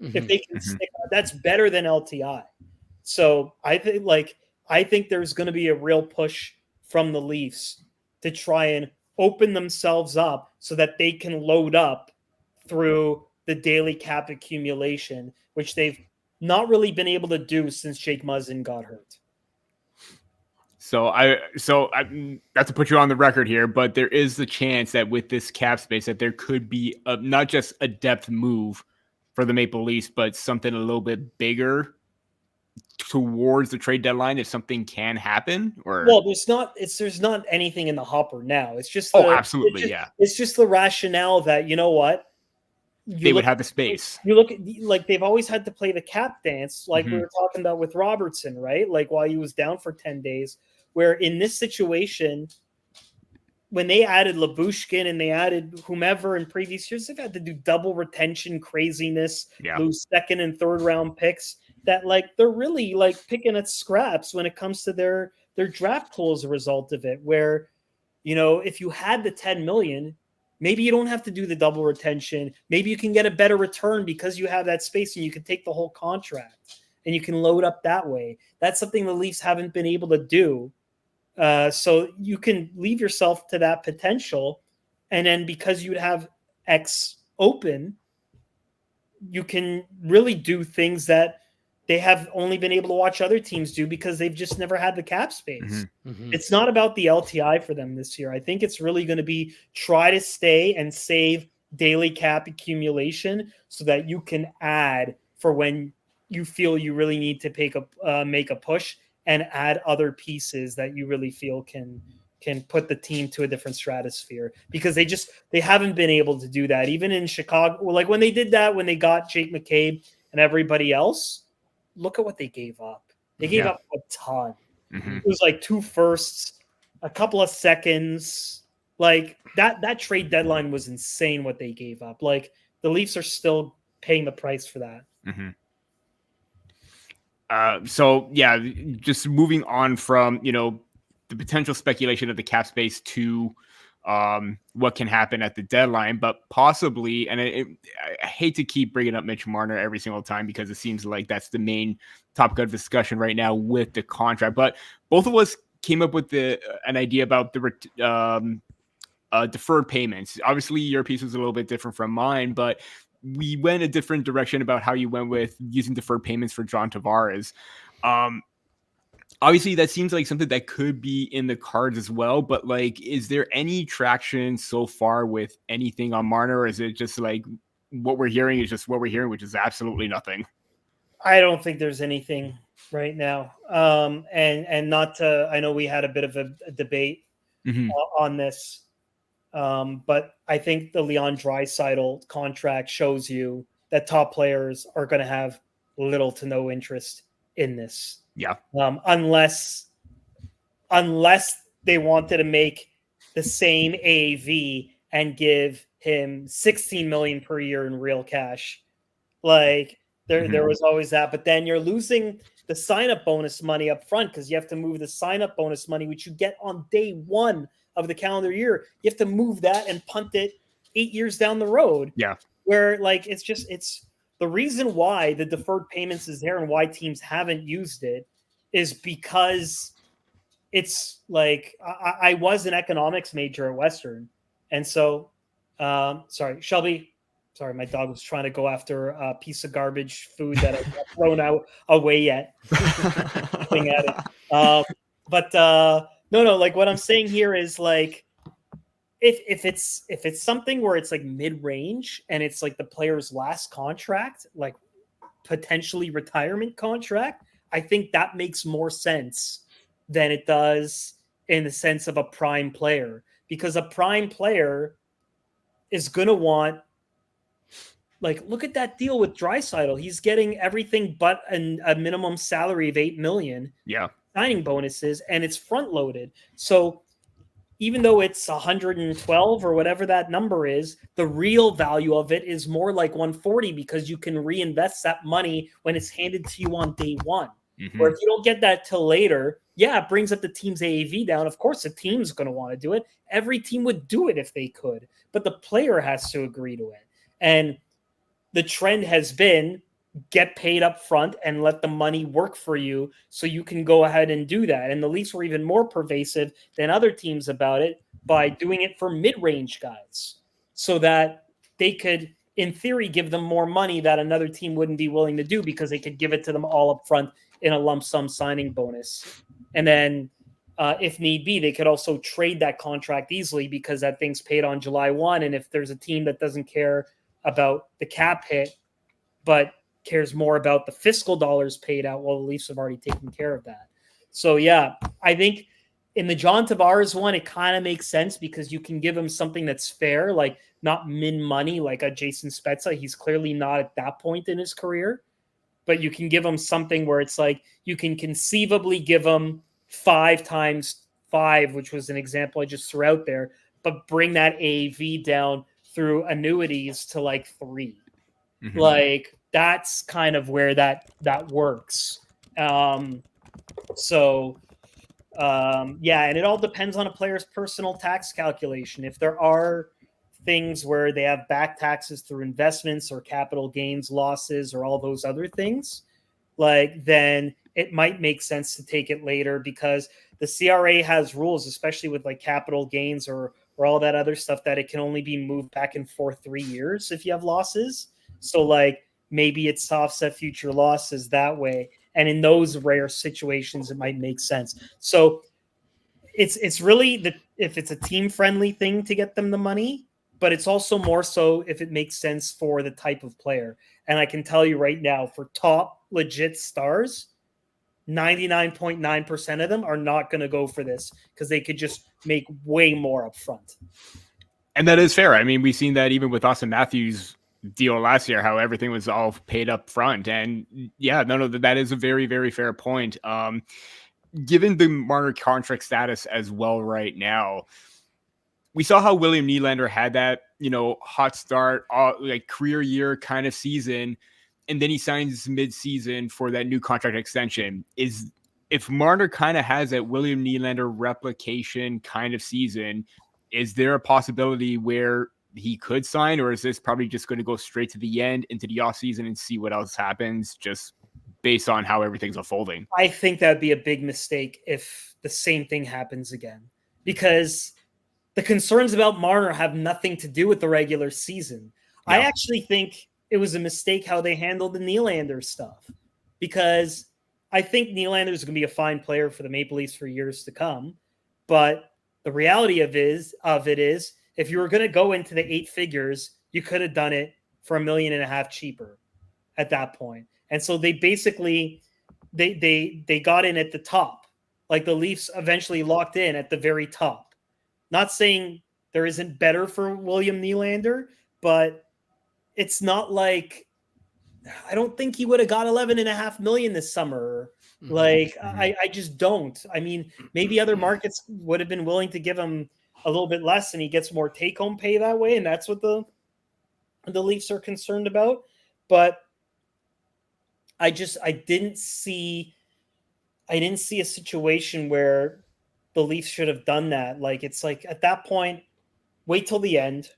If they can stick, that's better than LTI. So I think there's going to be a real push from the Leafs to try and open themselves up so that they can load up through the daily cap accumulation, which they've not really been able to do since Jake Muzzin got hurt. So I not to put you on the record here, but there is the chance that with this cap space that there could be not just a depth move for the Maple Leafs, but something a little bit bigger towards the trade deadline if something can happen. Or well, there's not anything in the hopper now. It's just absolutely, It's just the rationale that, you know what, they would have the space. You look at, like, they've always had to play the cap dance, like we were talking about with Robertson, right? Like while he was down for 10 days, where in this situation, when they added Labushkin and they added whomever in previous years, they've had to do double retention craziness, lose second and third round picks, that like they're really like picking at scraps when it comes to their draft pool as a result of it, where, if you had the 10 million, maybe you don't have to do the double retention. Maybe you can get a better return because you have that space and you can take the whole contract and you can load up that way. That's something the Leafs haven't been able to do. So you can leave yourself to that potential. And then because you'd have X open, you can really do things that they have only been able to watch other teams do because they've just never had the cap space. It's not about the LTI for them this year. I think it's really going to be try to stay and save daily cap accumulation so that you can add for when you feel you really need to make a push and add other pieces that you really feel can put the team to a different stratosphere, because they haven't been able to do that. Even in Chicago, like when they did that, when they got Jake McCabe and everybody else, look at what they gave up. They gave up a ton. It was like 2 firsts, a couple of seconds. Like that trade deadline was insane what they gave up. Like the Leafs are still paying the price for that. Just moving on from, the potential speculation of the cap space to what can happen at the deadline, but possibly, and I hate to keep bringing up Mitch Marner every single time because it seems like that's the main topic of discussion right now with the contract, but both of us came up with an idea about the deferred payments. Obviously, your piece was a little bit different from mine, but we went a different direction about how you went with using deferred payments for John Tavares. Obviously, that seems like something that could be in the cards as well. But like, is there any traction so far with anything on Marner, or is it just like what we're hearing is just what we're hearing, which is absolutely nothing? I don't think there's anything right now. And not to, I know we had a bit of a debate on this. But I think the Leon Draisaitl contract shows you that top players are going to have little to no interest in this. Yeah. Unless they wanted to make the same AAV and give him $16 million per year in real cash. Like there was always that, but then you're losing the sign-up bonus money up front, because you have to move the sign-up bonus money, which you get on day one of the calendar year. You have to move that and punt it 8 years down the road. Yeah. Where like it's the reason why the deferred payments is there and why teams haven't used it is because it's like I was an economics major at Western, and so sorry, Shelby. Sorry, my dog was trying to go after a piece of garbage food that I've not thrown out away yet. Thing at it. But no. Like what I'm saying here is like if it's something where it's like mid range and it's like the player's last contract, like potentially retirement contract, I think that makes more sense than it does in the sense of a prime player, because a prime player is gonna want. Like, look at that deal with Draisaitl. He's getting everything but a minimum salary of $8 million. Yeah. Signing bonuses, and it's front loaded. So even though it's 112 or whatever that number is, the real value of it is more like 140 because you can reinvest that money when it's handed to you on day one. Mm-hmm. Or if you don't get that till later, yeah, it brings up the team's AAV down. Of course, the team's going to want to do it. Every team would do it if they could, but the player has to agree to it. And the trend has been get paid up front and let the money work for you so you can go ahead and do that. And the Leafs were even more pervasive than other teams about it by doing it for mid-range guys so that they could, in theory, give them more money that another team wouldn't be willing to do because they could give it to them all up front in a lump sum signing bonus. And then if need be, they could also trade that contract easily because that thing's paid on July 1. And if there's a team that doesn't care about the cap hit, but cares more about the fiscal dollars paid out, well, the Leafs have already taken care of that. So, yeah, I think in the John Tavares one, it kind of makes sense because you can give him something that's fair, like not min money like a Jason Spezza. He's clearly not at that point in his career, but you can give him something where it's like you can conceivably give him 5 times 5, which was an example I just threw out there, but bring that AAV down through annuities to like 3. Mm-hmm. Like that's kind of where that works. Yeah, and it all depends on a player's personal tax calculation. If there are things where they have back taxes through investments or capital gains losses or all those other things, like then it might make sense to take it later because the CRA has rules, especially with like capital gains or all that other stuff, that it can only be moved back and forth 3 years if you have losses. So like maybe it's to offset future losses that way. And in those rare situations, it might make sense. So it's really if it's a team friendly thing to get them the money, but it's also more so if it makes sense for the type of player. And I can tell you right now, for top legit stars, 99.9% of them are not going to go for this because they could just make way more up front. And that is fair. I mean, we've seen that even with Austin Matthews' deal last year, how everything was all paid up front. And yeah, no, that is a very, very fair point. Given the Marner contract status as well right now, we saw how William Nylander had that, hot start, like career year kind of season. And then he signs mid-season for that new contract extension. If Marner kind of has that William Nylander replication kind of season, is there a possibility where he could sign, or is this probably just going to go straight to the end into the offseason and see what else happens just based on how everything's unfolding? I think that'd be a big mistake if the same thing happens again, because the concerns about Marner have nothing to do with the regular season. No. I actually think it was a mistake how they handled the Nylander stuff, because I think Nylander is going to be a fine player for the Maple Leafs for years to come. But the reality of it is, if you were going to go into the 8 figures, you could have done it for $1.5 million cheaper at that point. And so they basically they got in at the top. Like the Leafs eventually locked in at the very top. Not saying there isn't better for William Nylander, but it's not like, I don't think he would have got $11.5 million this summer. Like, I just don't. I mean, maybe other markets would have been willing to give him a little bit less and he gets more take-home pay that way. And that's what the Leafs are concerned about. But I didn't see I didn't see a situation where the Leafs should have done that. Like, it's like at that point, wait till the end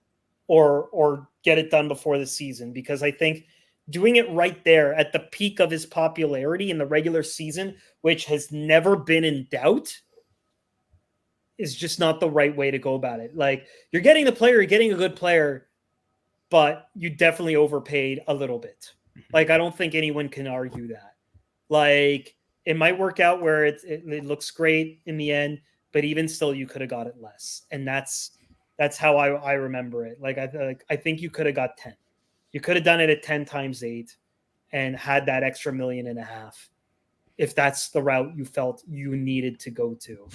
or get it done before the season, because I think doing it right there at the peak of his popularity in the regular season, which has never been in doubt, is just not the right way to go about it. Like, you're getting the player, you're getting a good player, but you definitely overpaid a little bit. Like, I don't think anyone can argue that. Like, it might work out where it looks great in the end, but even still, you could have got it less. And that's how I remember it. Like, I think you could have got 10. You could have done it at 10 times 8 and had that extra $1.5 million if that's the route you felt you needed to go to.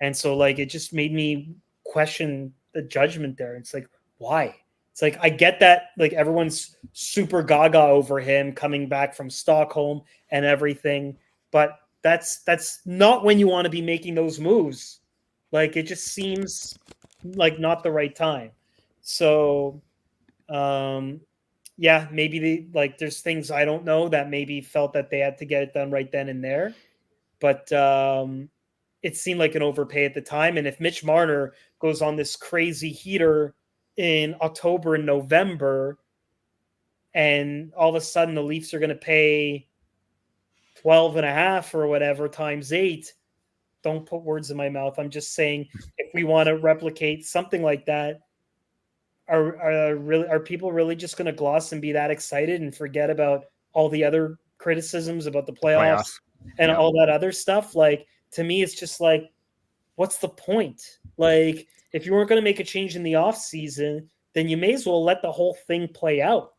And so, like, it just made me question the judgment there. It's like, why? It's like, I get that, like, everyone's super gaga over him coming back from Stockholm and everything, but that's not when you want to be making those moves. Like, it just seems like not the right time. So, yeah, maybe there's things I don't know that maybe felt that they had to get it done right then and there, but it seemed like an overpay at the time. And if Mitch Marner goes on this crazy heater in October and November, and all of a sudden the Leafs are going to pay 12.5 or whatever times 8, don't put words in my mouth. I'm just saying, if we want to replicate something like that, are people really just going to gloss and be that excited and forget about all the other criticisms about the playoffs and all that other stuff? Like, to me, it's just like, what's the point? Like, if you weren't going to make a change in the off season, then you may as well let the whole thing play out,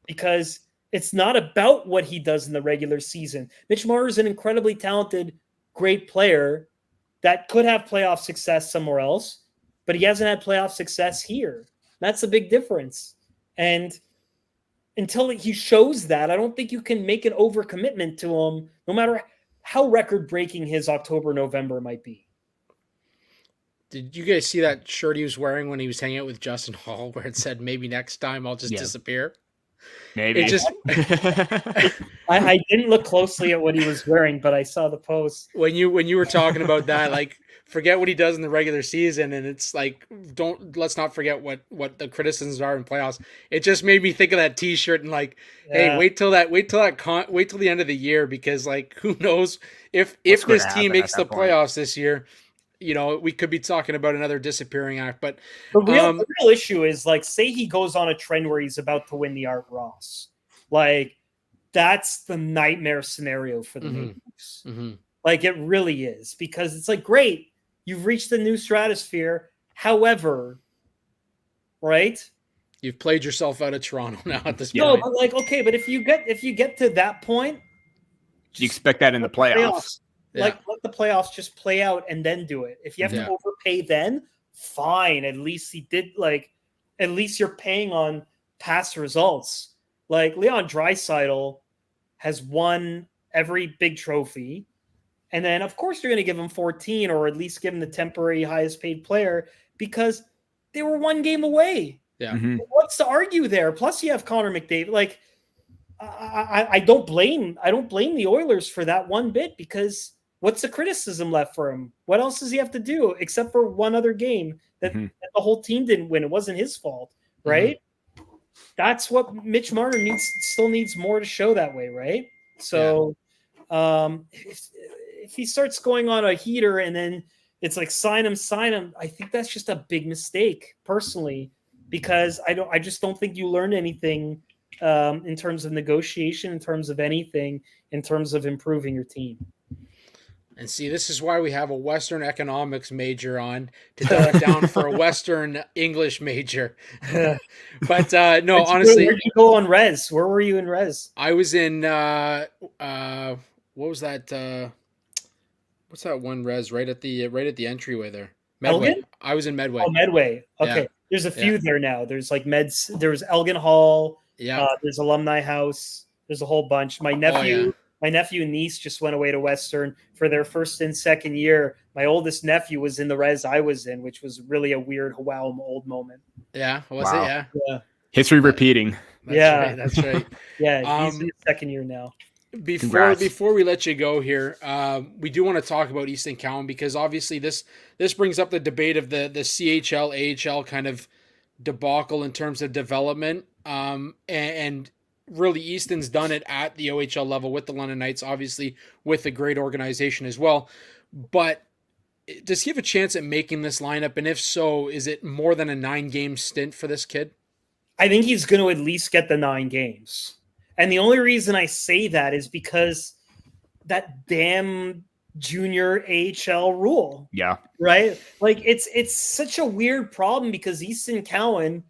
because it's not about what he does in the regular season. Mitch Marner is an incredibly talented, great player that could have playoff success somewhere else, but he hasn't had playoff success here. That's a big difference. And until he shows that, I don't think you can make an overcommitment to him, no matter how record-breaking his October, November might be. Did you guys see that shirt he was wearing when he was hanging out with Justin Hall, where it said, "Maybe next time I'll just disappear"? Maybe. It just I didn't look closely at what he was wearing, but I saw the post. When you were talking about that, like, forget what he does in the regular season, and it's like, let's not forget what the criticisms are in playoffs. It just made me think of that T-shirt and like, hey, wait till the end of the year, because like, who knows if this team makes the playoffs this year, you know, we could be talking about another disappearing act. But the real issue is, like, say he goes on a trend where he's about to win the Art Ross, like, that's the nightmare scenario for the Maple Leafs. Like, it really is, because it's like, great, you've reached the new stratosphere. However, right? You've played yourself out of Toronto now at this point. No, but like, okay, but if you get to that point, you expect that in the playoffs. Like, let the playoffs just play out and then do it. If you have to overpay, then fine. At least he did, like, at least you're paying on past results. Like, Leon Draisaitl has won every big trophy. And then, of course, you're going to give him 14, or at least give him the temporary highest paid player, because they were one game away. Yeah. What's to argue there? Plus, you have Connor McDavid. Like, I don't blame the Oilers for that one bit, because what's the criticism left for him? What else does he have to do except for one other game that the whole team didn't win? It wasn't his fault, right? That's what Mitch Marner still needs more to show that way, right? So if he starts going on a heater and then it's like sign him, I think that's just a big mistake, personally, because I just don't think you learned anything in terms of negotiation, in terms of anything, in terms of improving your team. And see, this is why we have a Western economics major on, to dumb it down for a Western English major. But no, honestly, where'd you go on res? Where were you in res? I was in what was that? What's that one res right at the entryway there? Medway. Elgin? I was in Medway. Oh, Medway. Okay, yeah. There's a few there now. There's like There's Elgin Hall. Yeah. There's Alumni House. There's a whole bunch. My nephew and niece just went away to Western for their first and second year. My oldest nephew was in the res I was in, which was really a weird, wow, old moment. Yeah, was it? Yeah. History repeating. That's right. Yeah, he's in his second year now. Before we let you go here, we do want to talk about Easton Cowan because obviously this brings up the debate of the CHL AHL kind of debacle in terms of development. And really Easton's done it at the OHL level with the London Knights, obviously with a great organization as well. But does he have a chance at making this lineup? And if so, is it more than a 9-game stint for this kid? I think he's going to at least get the 9 games. And the only reason I say that is because that damn junior AHL rule. Yeah. Right? Like it's such a weird problem because Easton Cowan,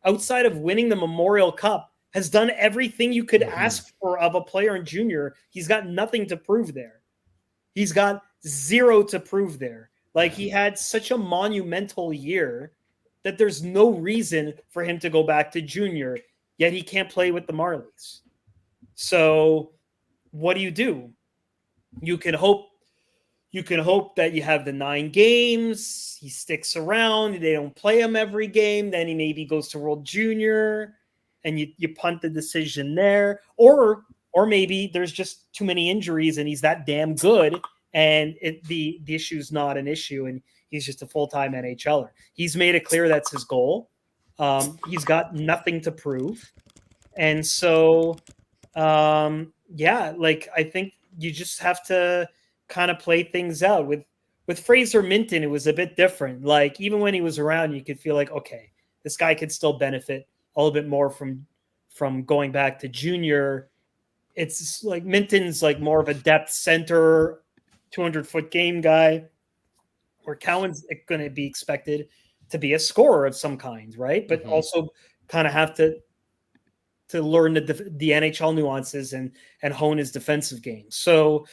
outside of winning the Memorial Cup, has done everything you could ask for of a player in junior. He's got nothing to prove there. He's got 0 to prove there. Like he had such a monumental year that there's no reason for him to go back to junior, yet he can't play with the Marlies. So what do? You can hope that you have the 9 games. He sticks around. They don't play him every game. Then he maybe goes to World Junior and you punt the decision there. Or maybe there's just too many injuries and he's that damn good and the issue's not an issue and he's just a full-time NHLer. He's made it clear that's his goal. He's got nothing to prove. And so, I think you just have to kind of play things out. With Fraser Minton, it was a bit different. Like, even when he was around, you could feel like, okay, this guy could still benefit a little bit more from going back to junior. It's like Minton's like more of a depth center, 200-foot game guy, where Cowan's going to be expected to be a scorer of some kind, right? But also kind of have to learn the NHL nuances and hone his defensive game. So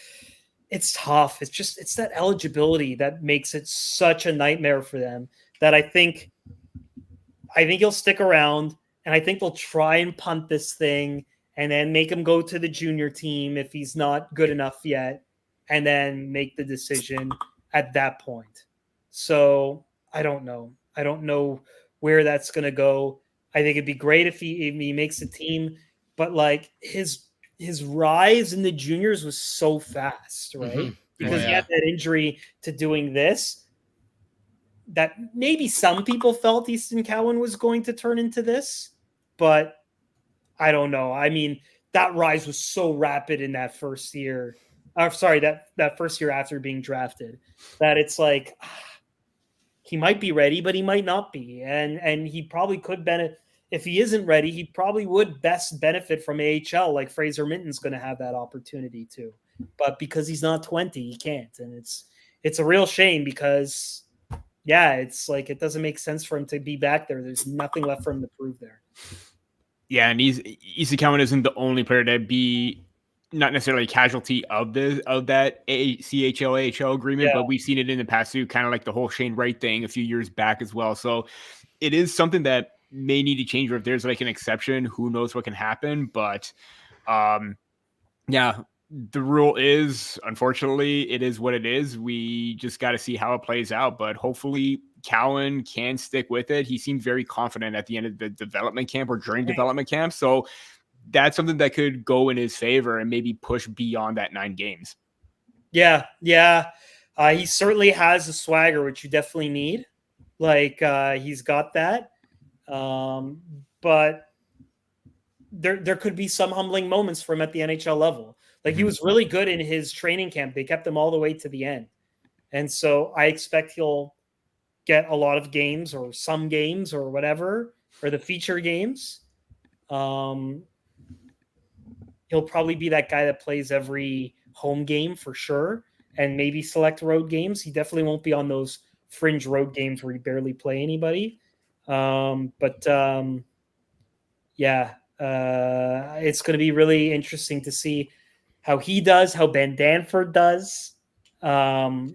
it's tough. It's that eligibility that makes it such a nightmare for them that I think he'll stick around and I think they'll try and punt this thing and then make him go to the junior team if he's not good enough yet and then make the decision at that point. So I don't know. I don't know where that's going to go. I think it'd be great if he makes the team, but like his rise in the juniors was so fast, right? Because he had that injury to doing this that maybe some people felt Easton Cowan was going to turn into this, but I don't know. I mean, that rise was so rapid in that first year. That first year after being drafted, that it's like he might be ready, but he might not be. And he probably could benefit. If he isn't ready, he probably would best benefit from AHL. Like Fraser Minton's going to have that opportunity too. But because he's not 20, he can't. And it's a real shame because, it's like it doesn't make sense for him to be back there. There's nothing left for him to prove there. Yeah, and Easton Cowan isn't the only player to be not necessarily a casualty of that CHL AHL agreement, but we've seen it in the past too, kind of like the whole Shane Wright thing a few years back as well. So it is something that may need to change, or if there's like an exception, who knows what can happen. But the rule is, unfortunately, it is what it is. We just got to see how it plays out, but hopefully Cowan can stick with it. He seemed very confident at the end of the development camp or during development camp. So that's something that could go in his favor and maybe push beyond that 9 games. Yeah. He certainly has a swagger, which you definitely need. Like he's got that. But there could be some humbling moments for him at the NHL level. Like he was really good in his training camp. They kept him all the way to the end. And so I expect he'll get a lot of games or some games or whatever, or the feature games. He'll probably be that guy that plays every home game for sure. And maybe select road games. He definitely won't be on those fringe road games where he barely play anybody. It's going to be really interesting to see how he does, how Ben Danford does, and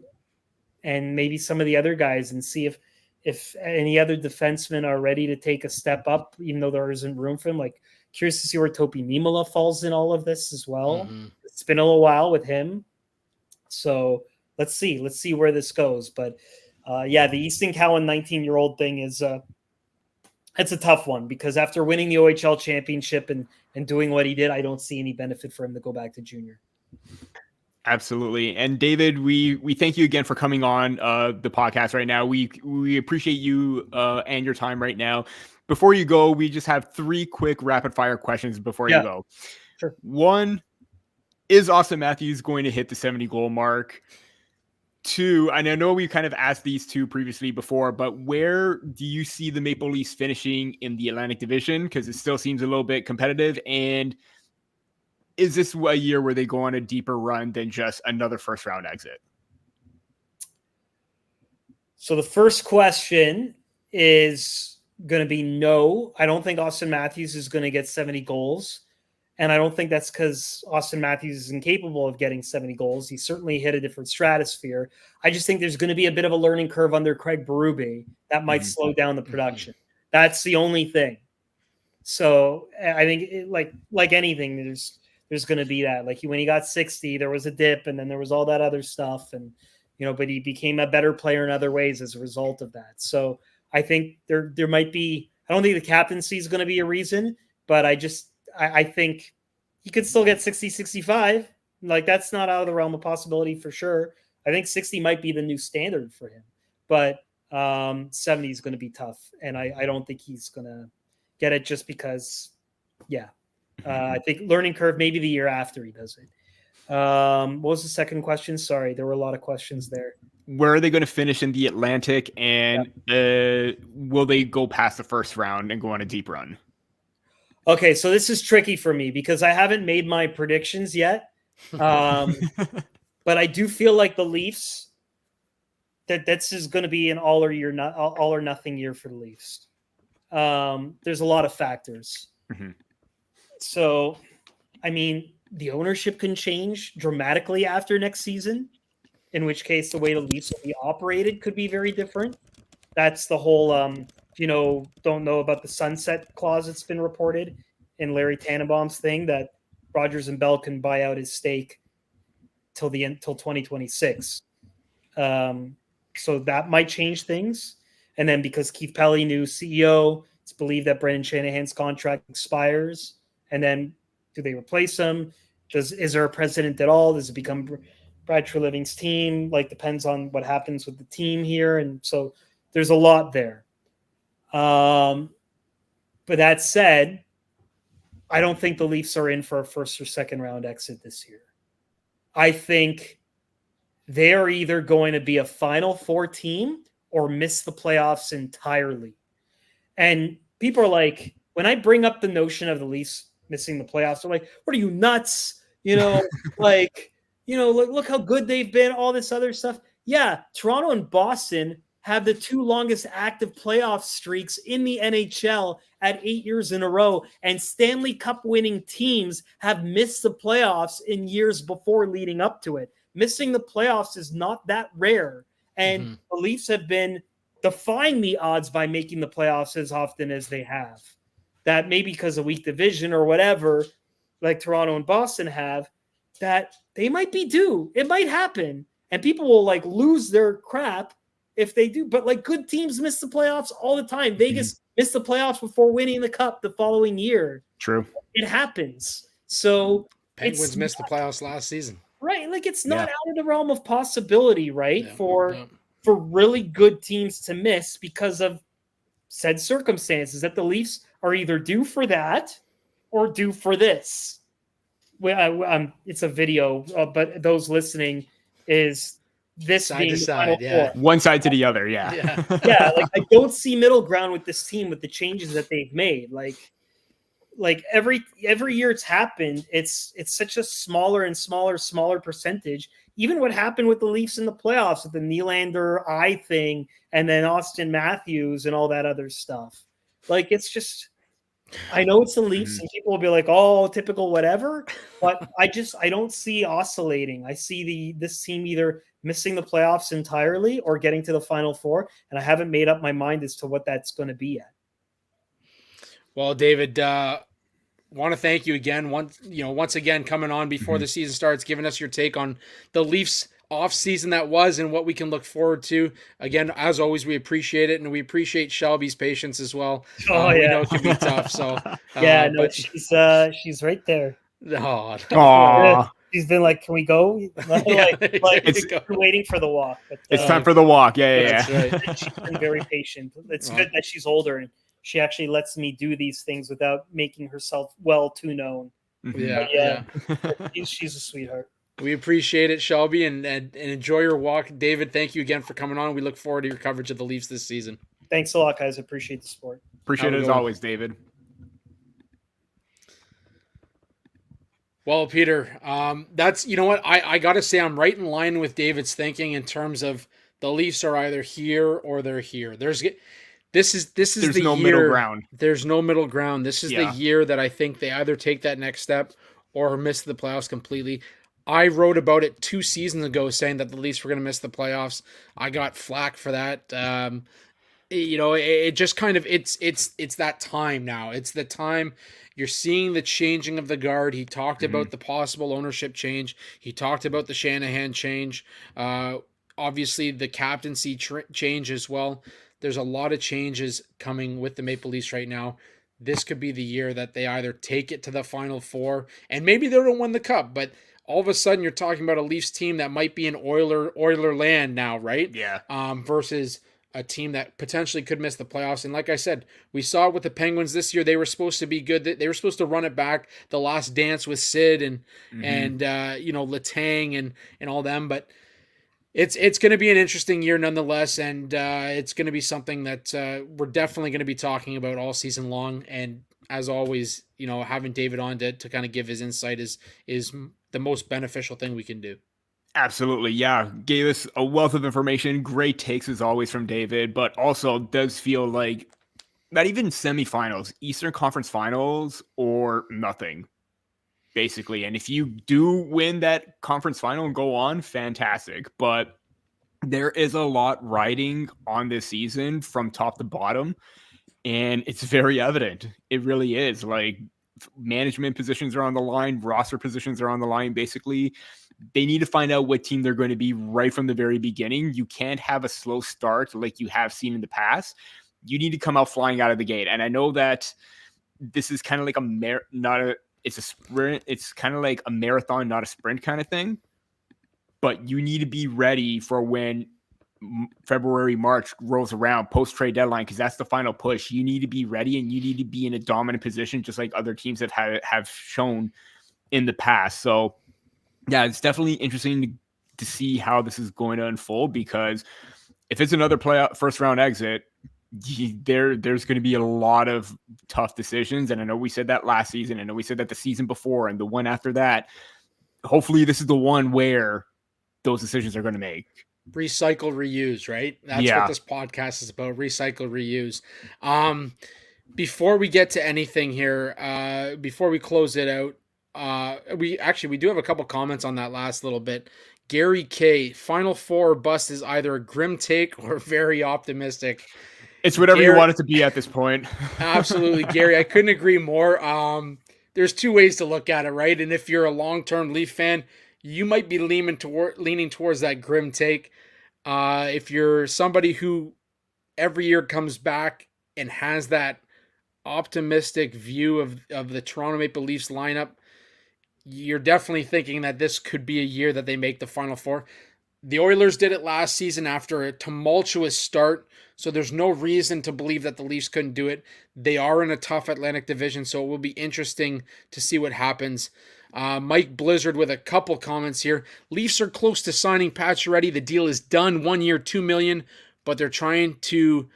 maybe some of the other guys, and see if any other defensemen are ready to take a step up, even though there isn't room for him. Like, curious to see where Topi Niemelä falls in all of this as well. It's been a little while with him. So let's see where this goes. But the Easton Cowan 19-year-old thing is It's a tough one because after winning the OHL championship and doing what he did, I don't see any benefit for him to go back to junior. Absolutely. And David, we thank you again for coming on the podcast right now. We appreciate you and your time right now. Before you go, we just have 3 quick rapid fire questions before you go. Sure. 1, is Austin Matthews going to hit the 70 goal mark? 2, and I know we kind of asked these 2 previously before, but where do you see the Maple Leafs finishing in the Atlantic Division? Because it still seems a little bit competitive. And is this a year where they go on a deeper run than just another first round exit? So the first question is going to be no. I don't think Austin Matthews is going to get 70 goals. And I don't think that's because Austin Matthews is incapable of getting 70 goals. He certainly hit a different stratosphere. I just think there's going to be a bit of a learning curve under Craig Berube that might slow down the production. That's the only thing. So I think like anything, there's going to be that. Like when he got 60, there was a dip, and then there was all that other stuff, and but he became a better player in other ways as a result of that. So I think there might be. I don't think the captaincy is going to be a reason, but I think he could still get 60, 65. Like that's not out of the realm of possibility for sure. I think 60 might be the new standard for him, but 70 is going to be tough, and I don't think he's going to get it just because. Yeah. I think learning curve maybe the year after he does it. What was the second question? Sorry, there were a lot of questions there. Where are they going to finish in the Atlantic, and will they go past the first round and go on a deep run? Okay, so this is tricky for me because I haven't made my predictions yet. But I do feel like the Leafs, this is going to be an all or nothing year for the Leafs. There's a lot of factors. Mm-hmm. So, I mean, the ownership can change dramatically after next season, in which case the way the Leafs will be operated could be very different. That's the whole, don't know about the sunset clause that's been reported in Larry Tannenbaum's thing that Rogers and Bell can buy out his stake till 2026. So that might change things. And then because Keith Pelley, new CEO, it's believed that Brendan Shanahan's contract expires. And then do they replace him? Is there a president at all? Does it become Brad Treliving's team? Like depends on what happens with the team here. And so there's a lot there. But that said, I don't think the Leafs are in for a first or second round exit this year. I think they are either going to be a Final Four team or miss the playoffs entirely. And people are like, when I bring up the notion of the Leafs missing the playoffs, they're like, what are you, nuts? Look how good they've been, all this other stuff. Yeah, Toronto and Boston have the 2 longest active playoff streaks in the NHL at 8 years in a row, and Stanley Cup winning teams have missed the playoffs in years before leading up to it. Missing the playoffs is not that rare, and the Leafs have been defying the odds by making the playoffs as often as they have. That maybe because of weak division or whatever, like Toronto and Boston have, that they might be due. It might happen, and people will like lose their crap if they do. But like good teams miss the playoffs all the time. Vegas missed the playoffs before winning the cup the following year. True. It happens. So Penguins missed the playoffs last season. Right. Like it's not out of the realm of possibility, right? For really good teams to miss because of said circumstances that the Leafs are either due for that or due for this. It's a video, but those listening is this side being to side, one side to the other, yeah. Like I don't see middle ground with this team with the changes that they've made. Like every year it's happened, it's such a smaller and smaller percentage. Even what happened with the Leafs in the playoffs with the Nylander thing, and then Austin Matthews and all that other stuff. Like it's just. I know it's the Leafs, and people will be like, "Oh, typical, whatever." But I don't see oscillating. I see this team either missing the playoffs entirely or getting to the Final Four, and I haven't made up my mind as to what that's going to be yet. Well, David, want to thank you again. Once again coming on before the season starts, giving us your take on the Leafs off season that was and what we can look forward to. Again, as always, we appreciate it, and we appreciate Shelby's patience as well. We know it can be tough. So yeah, no, but she's right there. oh, Aw. She's been like, "Can we go?" Like It's- we're waiting for the walk. But, It's time for the walk. Yeah. That's right. she's been very patient. It's good that she's older and she actually lets me do these things without making herself too known. Yeah. She's a sweetheart. We appreciate it, Shelby, and enjoy your walk. David, thank you again for coming on. We look forward to your coverage of the Leafs this season. Thanks a lot, guys. I appreciate the support. Appreciate it as always, David. Well, Peter, that's, you know what, I got to say I'm right in line with David's thinking in terms of the Leafs are either here or they're here. This is There's the no year. middle ground. There's no middle ground. This is the year that I think they either take that next step or miss the playoffs completely. I wrote about it 2 seasons ago saying that the Leafs were going to miss the playoffs. I got flack for that. It just kind of it's that time now. It's the time you're seeing the changing of the guard. He talked about the possible ownership change. He talked about the Shanahan change. Obviously the captaincy change as well. There's a lot of changes coming with the Maple Leafs right now. This could be the year that they either take it to the Final Four, and maybe they don't win the Cup, but all of a sudden you're talking about a Leafs team that might be in Oiler land now, right? Yeah. Versus a team that potentially could miss the playoffs. And like I said, we saw it with the Penguins this year. They were supposed to be good. They were supposed to run it back, the last dance with Sid and Letang and all them. But it's going to be an interesting year nonetheless, and it's going to be something that we're definitely going to be talking about all season long. And as always, having David on to kind of give his insight is the most beneficial thing we can do. Absolutely. Yeah. Gave us a wealth of information. Great takes as always from David, but also does feel like not even semifinals, Eastern Conference Finals or nothing, basically. And if you do win that conference final and go on, fantastic. But there is a lot riding on this season from top to bottom, and it's very evident. It really is. Like, management positions are on the line, roster positions are on the line, basically. They need to find out what team they're going to be right from the very beginning. You can't have a slow start like you have seen in the past. You need to come out flying out of the gate. And I know that this is kind of like it's a sprint. It's kind of like a marathon, not a sprint kind of thing. But you need to be ready for when February, March rolls around, post-trade deadline, because that's the final push. You need to be ready, and you need to be in a dominant position, just like other teams that have shown in the past. So, yeah, it's definitely interesting to see how this is going to unfold, because if it's another first round exit, there's going to be a lot of tough decisions. And I know we said that last season. I know we said that the season before and the one after that. Hopefully this is the one where those decisions are going to make. Recycle, reuse, right? That's what this podcast is about. Recycle, reuse. Before we get to anything here, before we close it out, we do have a couple comments on that last little bit. Gary K, Final Four or bust is either a grim take or very optimistic. It's whatever you want it to be at this point. Absolutely, Gary. I couldn't agree more. There's 2 ways to look at it, right? And if you're a long-term Leaf fan, you might be leaning towards that grim take. If you're somebody who every year comes back and has that optimistic view of the Toronto Maple Leafs lineup, you're definitely thinking that this could be a year that they make the Final Four. The Oilers did it last season after a tumultuous start, so there's no reason to believe that the Leafs couldn't do it. They are in a tough Atlantic division, so it will be interesting to see what happens. Mike Blizzard with a couple comments here. Leafs are close to signing Pacioretty. The deal is done, 1 year, $2 million, but they're trying to...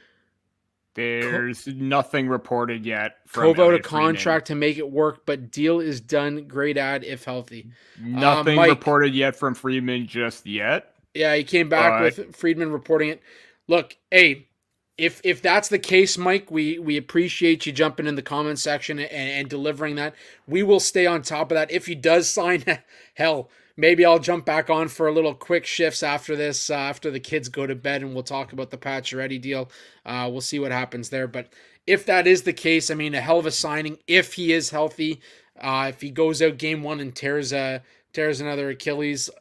There's nothing reported yet. Prove out a contract to make it work, but deal is done. Great ad if healthy. Nothing Mike, reported yet from Friedman just yet. Yeah, he came back with Friedman reporting it. Look, hey, if that's the case, Mike, we appreciate you jumping in the comment section and delivering that. We will stay on top of that. If he does sign, hell, maybe I'll jump back on for a little quick shifts after this, after the kids go to bed, and we'll talk about the Pacioretty deal. We'll see what happens there. But if that is the case, I mean, a hell of a signing if he is healthy. If he goes out game 1 and tears another Achilles,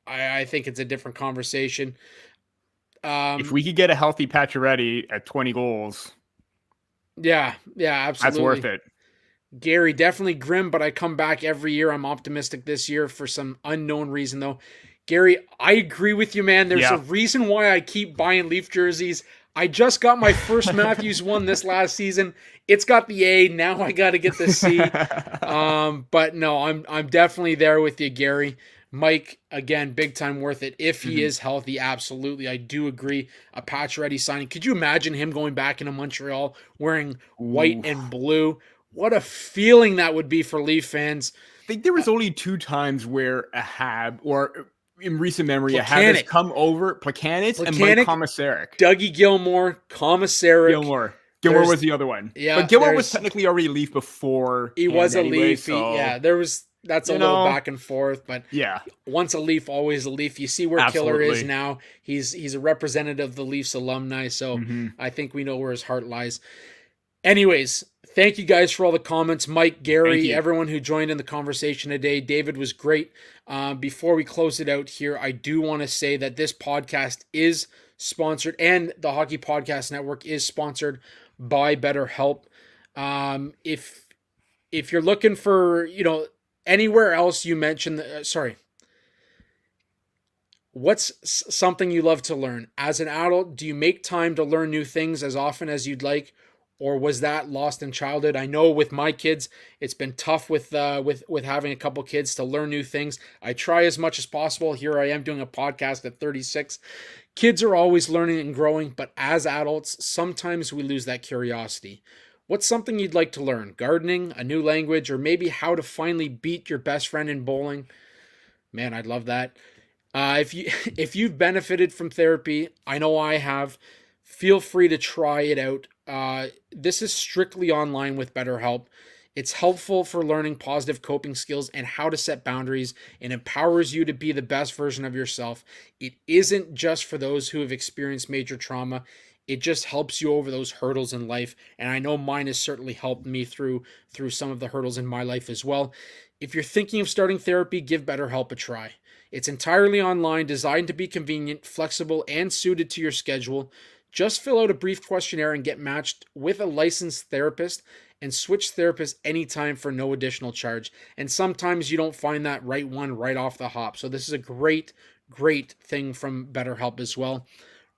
I think it's a different conversation. If we could get a healthy Pacioretty at 20 goals, yeah, absolutely. that's worth it. Gary, definitely grim, but I come back every year. I'm optimistic this year for some unknown reason, though. Gary, I agree with you, man. There's a reason why I keep buying Leaf jerseys. I just got my first Matthews one this last season. It's got the A. Now I got to get the C. But no, I'm definitely there with you, Gary. Mike, again, big time worth it. If he is healthy, absolutely. I do agree. A Pacioretty signing. Could you imagine him going back into Montreal wearing white and blue? What a feeling that would be for Leaf fans. I think there was only 2 times where a Hab, or in recent memory, a Hab has come over, Plekanec and Mike Komisarek. Dougie Gilmour, Komisarek. Gilmour was the other one. Yeah, but Gilmour was technically already Leaf before. He was a Leaf. So, that's a little back and forth, but yeah, once a Leaf, always a Leaf. You see where Killer is now. He's a representative of the Leafs alumni, so I think we know where his heart lies. Anyways, thank you guys for all the comments. Mike, Gary, everyone who joined in the conversation today. David was great. Before we close it out here, I do want to say that this podcast is sponsored, and the Hockey Podcast Network is sponsored by BetterHelp. If you're looking for, anywhere else you mentioned, what's something you love to learn? As an adult, do you make time to learn new things as often as you'd like? Or was that lost in childhood? I know with my kids, it's been tough with having a couple kids to learn new things. I try as much as possible. Here I am doing a podcast at 36. Kids are always learning and growing, but as adults, sometimes we lose that curiosity. What's something you'd like to learn? Gardening, a new language, or maybe how to finally beat your best friend in bowling? Man, I'd love that. If you've benefited from therapy, I know I have, feel free to try it out. This is strictly online with BetterHelp. It's helpful for learning positive coping skills and how to set boundaries, and empowers you to be the best version of yourself. It isn't just for those who have experienced major trauma. It just helps you over those hurdles in life. And I know mine has certainly helped me through some of the hurdles in my life as well. If you're thinking of starting therapy, give BetterHelp a try. It's entirely online, designed to be convenient, flexible, and suited to your schedule. Just fill out a brief questionnaire and get matched with a licensed therapist, and switch therapists anytime for no additional charge. And sometimes you don't find that right one right off the hop. So this is a great, great thing from BetterHelp as well.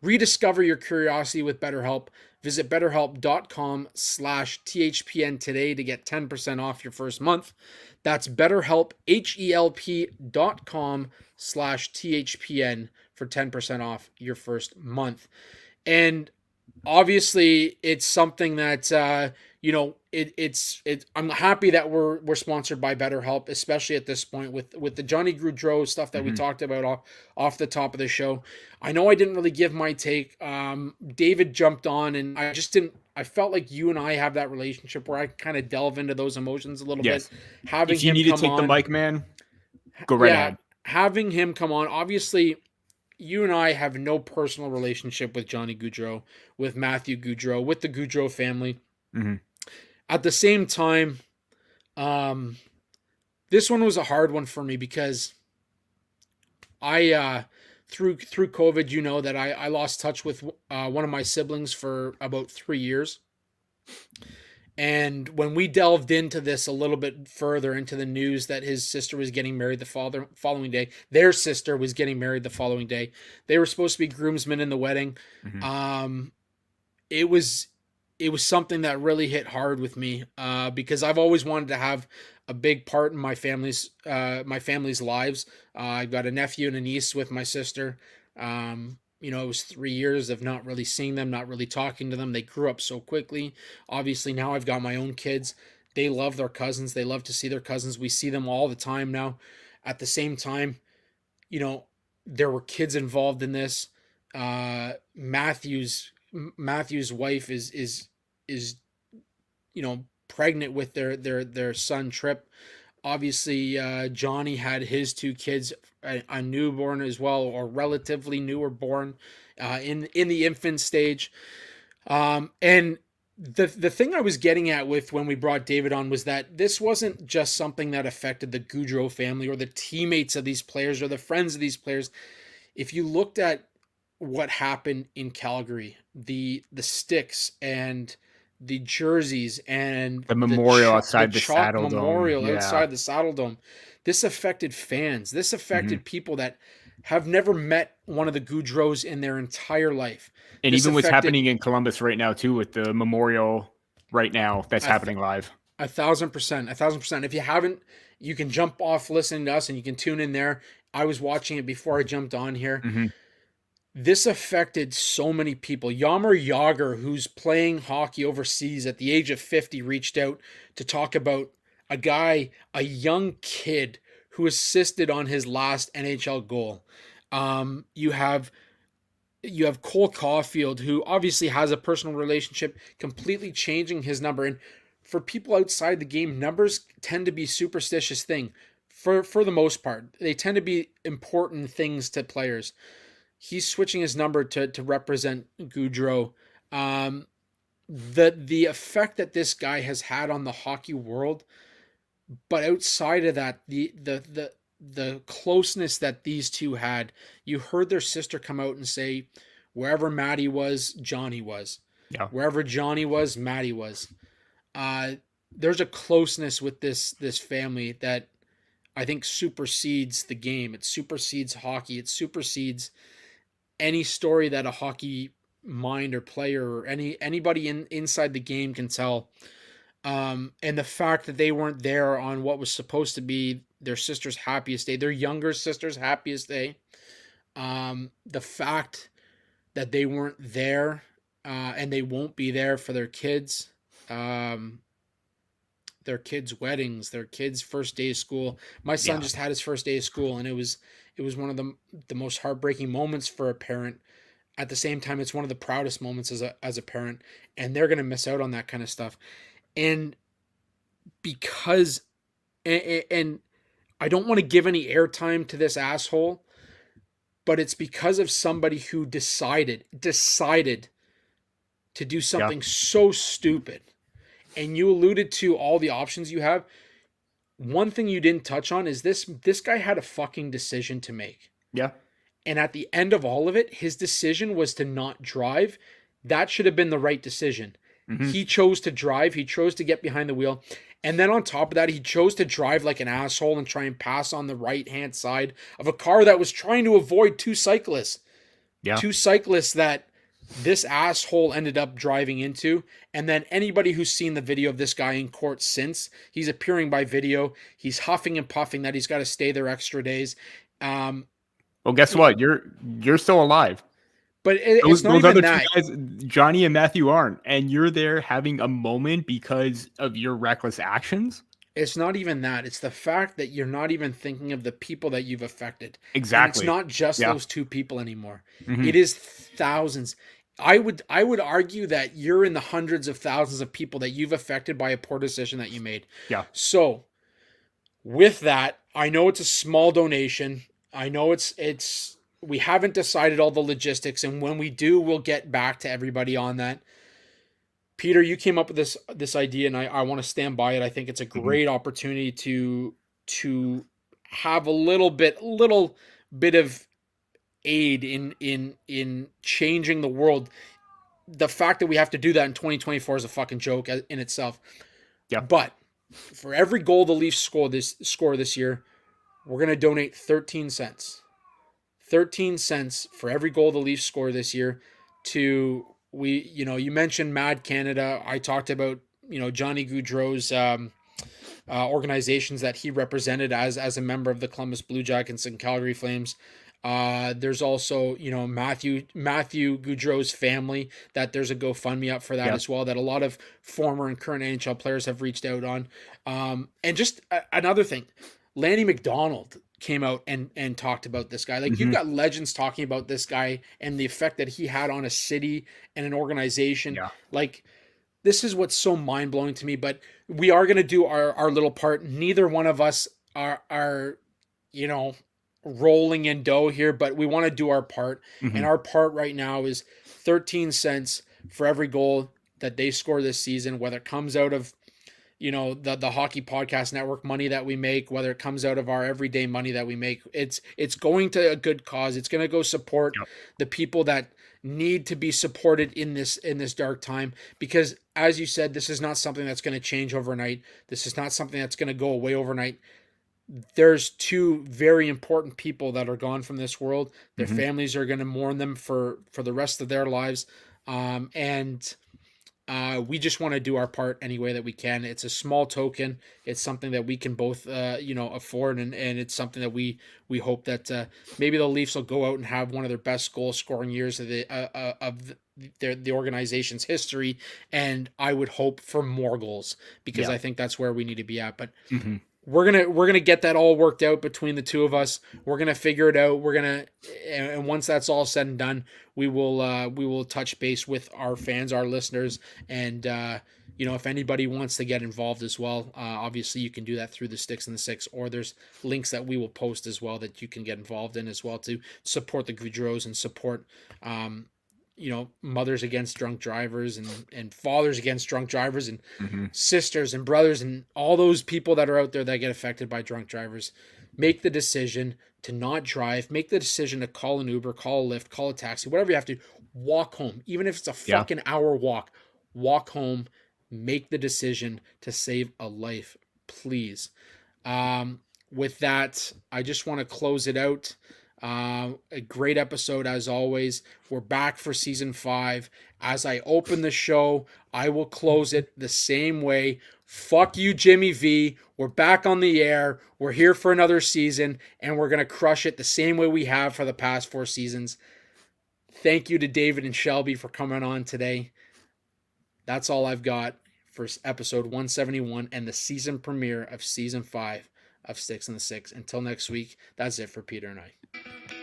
Rediscover your curiosity with BetterHelp. Visit betterhelp.com/THPN today to get 10% off your first month. That's BetterHelp, HELP.com/THPN for 10% off your first month. And obviously it's something that, I'm happy that we're sponsored by BetterHelp, especially at this point with the Johnny Gaudreau stuff that we talked about off the top of the show. I know I didn't really give my take. David jumped on, and I felt like you and I have that relationship where I kind of delve into those emotions a little bit. Having if you him need to come take on, the mic, man, go right ahead. Having him come on, obviously, you and I have no personal relationship with Johnny Gaudreau, with Matthew Gaudreau, with the Gaudreau family. At the same time, this one was a hard one for me because I, through COVID, that I lost touch with one of my siblings for about 3 years. And when we delved into this a little bit further, into the news that his sister was getting married the following day, their sister was getting married the following day. They were supposed to be groomsmen in the wedding. It was something that really hit hard with me because I've always wanted to have a big part in my family's lives. I've got a nephew and a niece with my sister. It was 3 years of not really seeing them, not really talking to them. They grew up so quickly. Obviously, now I've got my own kids. They love their cousins. They love to see their cousins. We see them all the time now. At the same time, there were kids involved in this. Matthew's wife is pregnant with their son Trip. Obviously, Johnny had his 2 kids, a newborn as well, or relatively newer born in the infant stage. And the thing I was getting at with when we brought David on was that this wasn't just something that affected the Gaudreau family or the teammates of these players or the friends of these players. If you looked at what happened in Calgary, the sticks and the jerseys and The memorial outside the chalk Saddle Dome. memorial Yeah. outside the Saddle Dome, this affected fans. This affected Mm-hmm. people that have never met one of the Gaudreaus in their entire life. And This even what's affected- happening in Columbus right now too, with the memorial right now that's happening live. 1,000%. If you haven't, you can jump off listening to us and you can tune in there. I was watching it before I jumped on here. Mm-hmm. This affected so many people. Jaromir Jagr, who's playing hockey overseas at the age of 50, reached out to talk about a young kid who assisted on his last NHL goal. You have Cole Caulfield, who obviously has a personal relationship, completely changing his number. And for people outside the game, numbers tend to be superstitious thing. For the most part, they tend to be important things to players. He's switching his number to represent Gaudreau. The effect that this guy has had on the hockey world, but outside of that, the closeness that these two had, you heard their sister come out and say, wherever Maddie was, Johnny was. Yeah. Wherever Johnny was, Maddie was. There's a closeness with this family that I think supersedes the game. It supersedes hockey. It supersedes any story that a hockey mind or player or anybody inside the game can tell. And the fact that they weren't there on what was supposed to be their sister's happiest day, their younger sister's happiest day. The fact that they weren't there and they won't be there for their kids' weddings, their kids' first day of school. My son just had his first day of school, and it was one of the most heartbreaking moments for a parent. At the same time, it's one of the proudest moments as a parent, and they're going to miss out on that kind of stuff. And because, and I don't want to give any airtime to this asshole, but it's because of somebody who decided to do something so stupid. And you alluded to all the options you have. One thing you didn't touch on is this guy had a fucking decision to make. Yeah. And at the end of all of it, his decision was to not drive. That should have been the right decision. Mm-hmm. He chose to drive. He chose to get behind the wheel. And then on top of that, he chose to drive like an asshole and try and pass on the right-hand side of a car that was trying to avoid two cyclists. Yeah. Two cyclists that this asshole ended up driving into. And then anybody who's seen the video of this guy in court since, he's appearing by video. He's huffing and puffing that he's got to stay there extra days. Well, guess what? You're still alive. But it's not even that. Two guys, Johnny and Matthew aren't, and you're there having a moment because of your reckless actions. It's not even that. It's the fact that you're not even thinking of the people that you've affected. Exactly. And it's not just those two people anymore. Mm-hmm. It is thousands. I would argue that you're in the hundreds of thousands of people that you've affected by a poor decision that you made. Yeah. So with that, I know it's a small donation. I know it's we haven't decided all the logistics, and when we do, we'll get back to everybody on that. Peter, you came up with this idea, and I want to stand by it. I think it's a great opportunity to have a little bit of aid in changing the world. The fact that we have to do that in 2024 is a fucking joke in itself. Yeah. But for every goal the Leafs score this year, we're going to donate 13 cents. 13 cents for every goal the Leafs score this year to you mentioned Mad Canada. I talked about, Johnny Gaudreau's organizations that he represented as a member of the Columbus Blue Jackets and Calgary Flames. There's also, Matthew Gaudreau's family, that there's a GoFundMe up for that as well, that a lot of former and current NHL players have reached out on. And just another thing, Lanny McDonald came out and talked about this guy. Like, you've got legends talking about this guy and the effect that he had on a city and an organization. Yeah. Like, this is what's so mind-blowing to me, but we are going to do our little part. Neither one of us are rolling in dough here, but we want to do our part. And our part right now is 13 cents for every goal. that they score this season, whether it comes out of, you know, the Hockey Podcast Network money that we make, whether it comes out of our everyday money that we make, it's going to a good cause. It's going to go support the people that need to be supported in this dark time, because as you said, this is not something that's going to change overnight. This is not something that's going to go away overnight. There's two very important people that are gone from this world. Their families are going to mourn them for the rest of their lives. And we just want to do our part any way that we can. It's a small token. It's something that we can both, afford. And it's something that we hope that maybe the Leafs will go out and have one of their best goal scoring years of the organization's history. And I would hope for more goals, because I think that's where we need to be at. But we're gonna get that all worked out between the two of us. We're gonna figure it out. And once that's all said and done, we will touch base with our fans, our listeners, and if anybody wants to get involved as well, obviously you can do that through the Sticks and the Six, or there's links that we will post as well that you can get involved in as well to support the Gaudreaus and support mothers against drunk drivers and fathers against drunk drivers and sisters and brothers and all those people that are out there that get affected by drunk drivers. Make the decision to not drive. Make the decision to call an Uber, call a Lyft, call a taxi, whatever you have to. Walk home. Even if it's a fucking hour walk, walk home. Make the decision to save a life, please. With that, I just want to close it out. A great episode as always. We're back for season 5. As I open the show, I will close it the same way. Fuck you, Jimmy V. We're back on the air. We're here for another season, and we're going to crush it the same way we have for the past 4 seasons. Thank you to David and Shelby for coming on today. That's all I've got for episode 171 and the season premiere of season 5 of Sticks and the Six. Until next week, that's it for Peter and I.